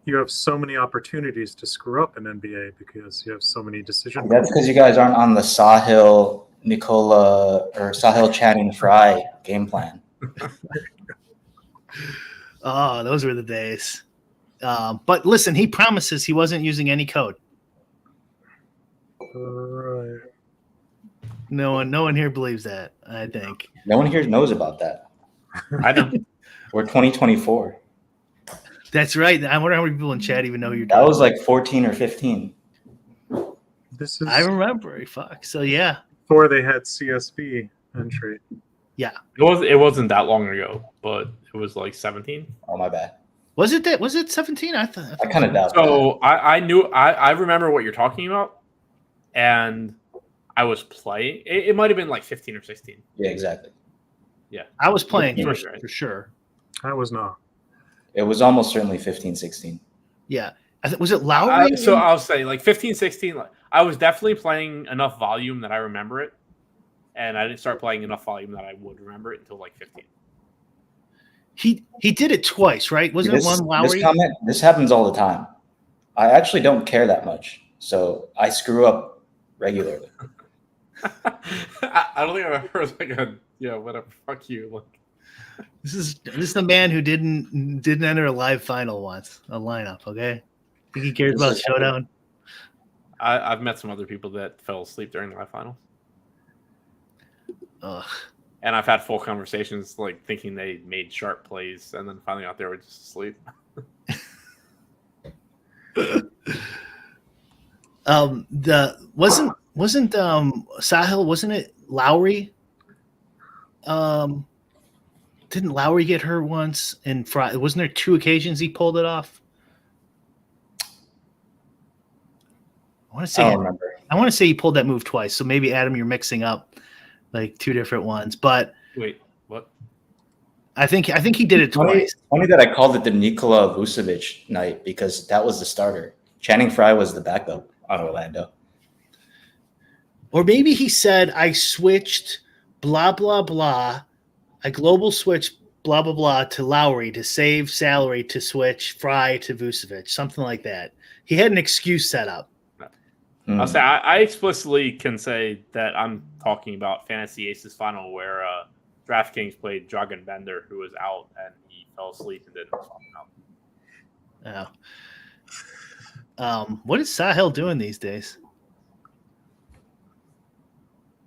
you have so many opportunities to screw up in NBA because you have so many decisions. That's because you guys aren't on the Sahil Nicola or Sahil Channing Fry game plan. Oh, those were the days. But listen, he promises he wasn't using any code. Right. No one here believes that, I think. No one here knows about that. I know. We're 2024. That's right. I wonder how many people in chat even know who you're That talking was like 14 or 15. This is I remember. Fuck. So yeah. before they had CSV entry. Yeah. It wasn't that long ago, but it was like 17. Oh, my bad. Was it 17? I kind of doubt So I remember what you're talking about, and I was playing. It might have been like 15 or 16. Yeah, exactly. I was playing Yeah. for sure. I was not. It was almost certainly 15, 16. Yeah. Was it Lowry? So I'll say like 15, 16. I was definitely playing enough volume that I remember it, and I didn't start playing enough volume that I would remember it until like 15. He did it twice, right? Wasn't it one Lowry? This happens all the time. I actually don't care that much, so I screw up regularly. I don't think I've ever heard like a whatever, fuck you. Like, This is the man who didn't enter a live final once, a lineup. Okay, think he cares about Showdown. I've met some other people that fell asleep during the live final. Ugh. And I've had full conversations like thinking they made sharp plays and then finding out they were just asleep. Wasn't Sahil, wasn't it Lowry? Didn't Lowry get hurt once and Friday? Wasn't there 2 occasions he pulled it off? I want to say he pulled that move twice. So maybe Adam, you're mixing up like 2 different ones. But wait, what? I think he did it twice. Funny that I called it the Nikola Vucevic night because that was the starter. Channing Frye was the backup on Orlando. Or maybe he said, I switched blah, blah, blah. I global switched blah, blah, blah to Lowry to save salary to switch Frye to Vucevic, something like that. He had an excuse set up. I'll say I explicitly can say that I'm talking about Fantasy Aces final where DraftKings played Dragan Bender, who was out and he fell asleep and didn't swap out. Oh. What is Sahil doing these days?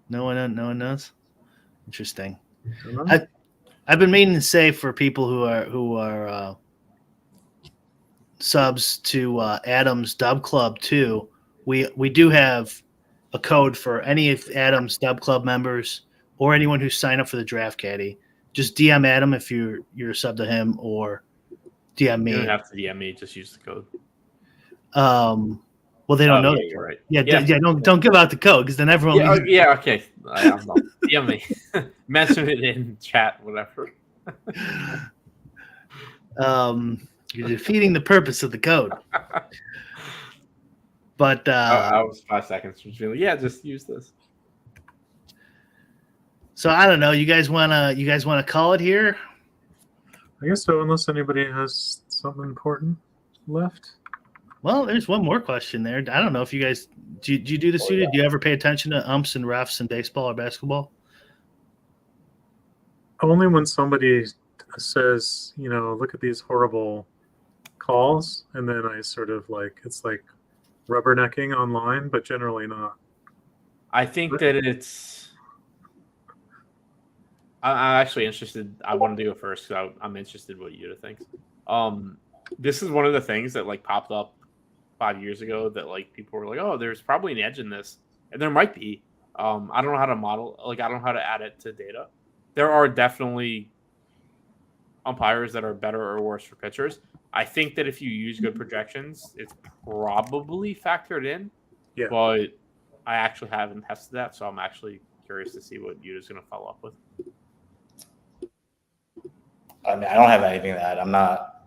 No one knows. Interesting. I've been meaning to say for people who are subs to Adam's Dub Club too. We do have a code for any of Adam's Dub Club members or anyone who signed up for the Draft Caddy. Just DM Adam if you're a sub to him, or DM me. You don't have to DM me. Just use the code. Well, they don't know. Yeah, you're right. Yeah. Don't give out the code because then everyone. Okay. I'm not. DM me. Mention it in chat, whatever. You're defeating the purpose of the code. But I was 5 seconds from feeling. Yeah, just use this. So I don't know. You guys wanna call it here? I guess so, unless anybody has something important left. Well, there's one more question there. I don't know if you guys do you do the suited? Do you ever pay attention to umps and refs in baseball or basketball? Only when somebody says, look at these horrible calls, and then I sort of it's like rubbernecking online, but generally not. I think that it's. I'm actually interested. I want to do it first because I'm interested what Yuta thinks. This is one of the things that popped up 5 years ago that people were like, oh, there's probably an edge in this, and there might be. I don't know how to model. I don't know how to add it to data. There are definitely umpires that are better or worse for pitchers. I think that if you use good projections, it's probably factored in. Yeah. But I actually haven't tested that, so I'm actually curious to see what Yuta's going to follow up with. I mean, I don't have anything to add. I'm not.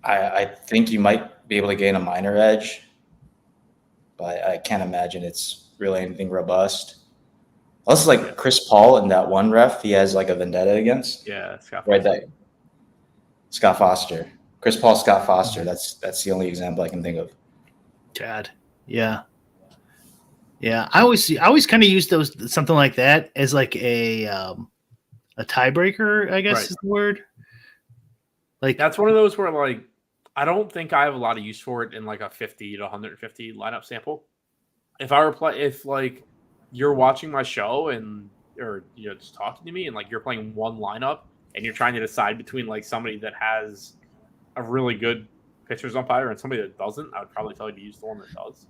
I think you might be able to gain a minor edge, but I can't imagine it's really anything robust. Unless Chris Paul and that one ref he has a vendetta against. Yeah, Scott Right, Foster. that Scott Foster. Chris Paul, Scott Foster. That's the only example I can think of. God. Yeah. I always kind of use those something like that as a tiebreaker, I guess Right. is the word. That's one of those where I don't think I have a lot of use for it in a 50 to 150 lineup sample. If you're watching my show or just talking to me and you're playing one lineup and you're trying to decide between somebody that has a really good pitcher's umpire and somebody that doesn't, I would probably tell you to use the one that does.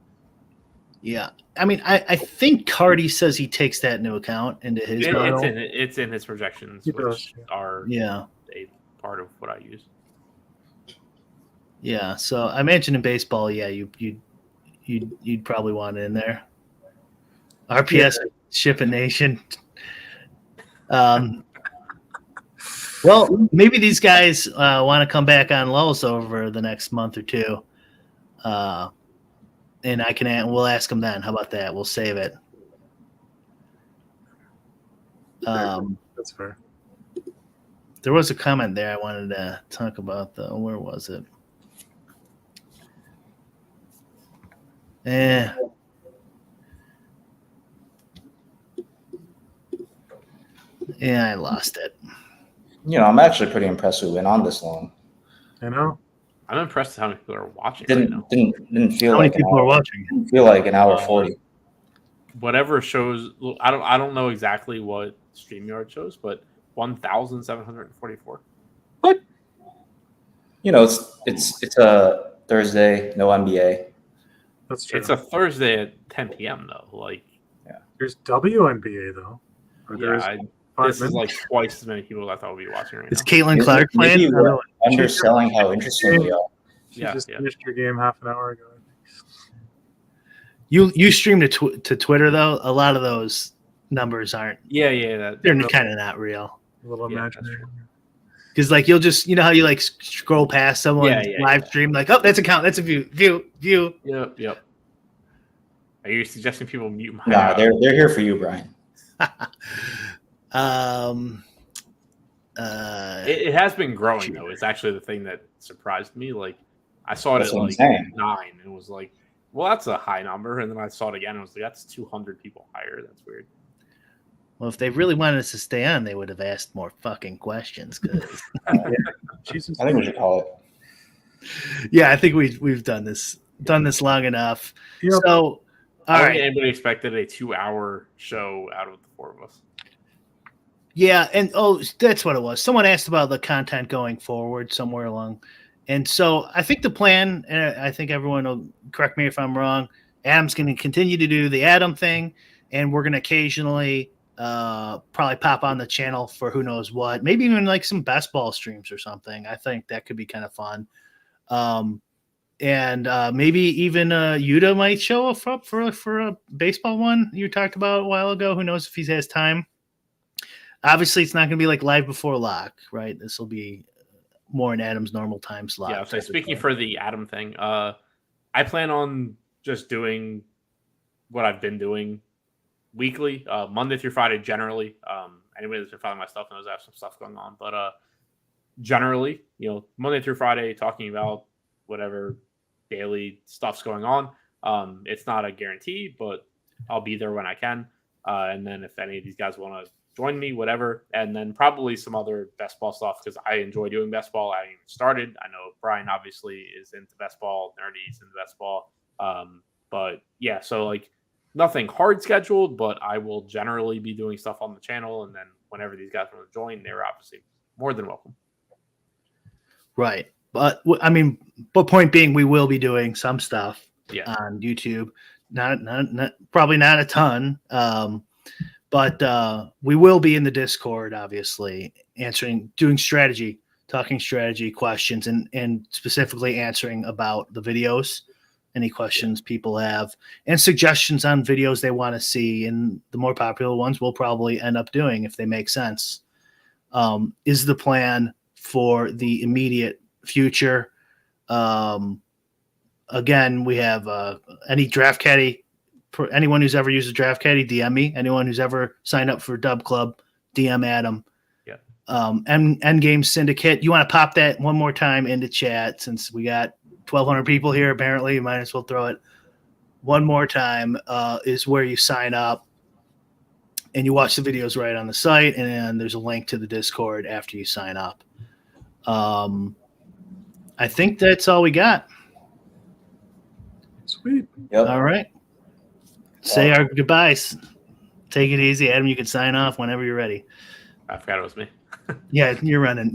Yeah. I mean, I think Cardi says he takes that into account into his model. It's in his projections, which are a part of what I use. Yeah. So I mentioned in baseball, you'd probably want it in there. RPS Shipping Nation. Well, maybe these guys want to come back on Lowe's over the next month or two, and we'll ask them then. How about that? We'll save it. That's fair. There was a comment there I wanted to talk about, though. Where was it? Yeah, I lost it. I'm actually pretty impressed we went on this long. I know. I'm impressed with how many people are watching right now. Didn't feel How many like people are watching? Didn't feel like an hour 40. Whatever shows, I don't know exactly what StreamYard shows, but 1,744. What? It's a Thursday, no NBA. That's true. It's a Thursday at 10 p.m. though. Like, There's WNBA though. this is like twice as many people as I thought would be watching right Is now. Caitlin Clark playing? Maybe we're underselling how interesting we are. She just finished your game half an hour ago. You stream to Twitter though. A lot of those numbers aren't. Yeah. They're kind of not real. A little imaginary. Because like you'll just how you like scroll past someone's live stream like, oh, that's a count, that's a view. Yep. Are you suggesting people mute my? Nah, they're here for you, Brian. It has been growing though. It's actually the thing that surprised me. Like I saw it That's at what I'm like saying. 9 and was like, well, that's a high number. And then I saw it again and was like, that's 200 people higher. That's weird. Well, if they really wanted us to stay on, they would have asked more fucking questions. Jesus. I think we should call it. Yeah, I think we've done this long enough. Yep. So, all I don't right. think anybody expected a 2-hour show out of the four of us. Yeah, and that's what it was. Someone asked about the content going forward somewhere along. And so I think the plan, and I think everyone will correct me if I'm wrong, Adam's going to continue to do the Adam thing, and we're going to occasionally probably pop on the channel for who knows what, maybe even like some best ball streams or something. I think that could be kind of fun. And maybe even Yuta might show up for a baseball one you talked about a while ago. Who knows if he has time? Obviously, it's not going to be like live before lock, right? This will be more in Adam's normal time slot. Yeah, so speaking for the Adam thing, I plan on just doing what I've been doing weekly, Monday through Friday generally. Anybody that's been following my stuff knows I have some stuff going on, but generally, Monday through Friday, talking about whatever daily stuff's going on. It's not a guarantee, but I'll be there when I can. And then if any of these guys want to join me, whatever, and then probably some other best ball stuff because I enjoy doing best ball. I haven't even started. I know Brian obviously is into best ball, Nerdy's into best ball. But yeah, so like nothing hard scheduled, but I will generally be doing stuff on the channel. And then whenever these guys want to join, they're obviously more than welcome. Right. But I mean, but point being, we will be doing some stuff on YouTube. Not probably not a ton. But we will be in the Discord, obviously, doing strategy, talking strategy questions, and specifically answering about the videos, any questions people have, and suggestions on videos they want to see. And the more popular ones we'll probably end up doing if they make sense. Is the plan for the immediate future. Again, we have any draft caddy. For anyone who's ever used a draft caddy, DM me. Anyone who's ever signed up for Dub Club, DM Adam. Yeah. EndGame Syndicate. You want to pop that one more time into chat since we got 1,200 people here. Apparently, you might as well throw it one more time. Is where you sign up and you watch the videos right on the site, and there's a link to the Discord after you sign up. I think that's all we got. Sweet. Yep. All right. Say our goodbyes. Take it easy. Adam, you can sign off whenever you're ready. I forgot it was me. Yeah, you're running.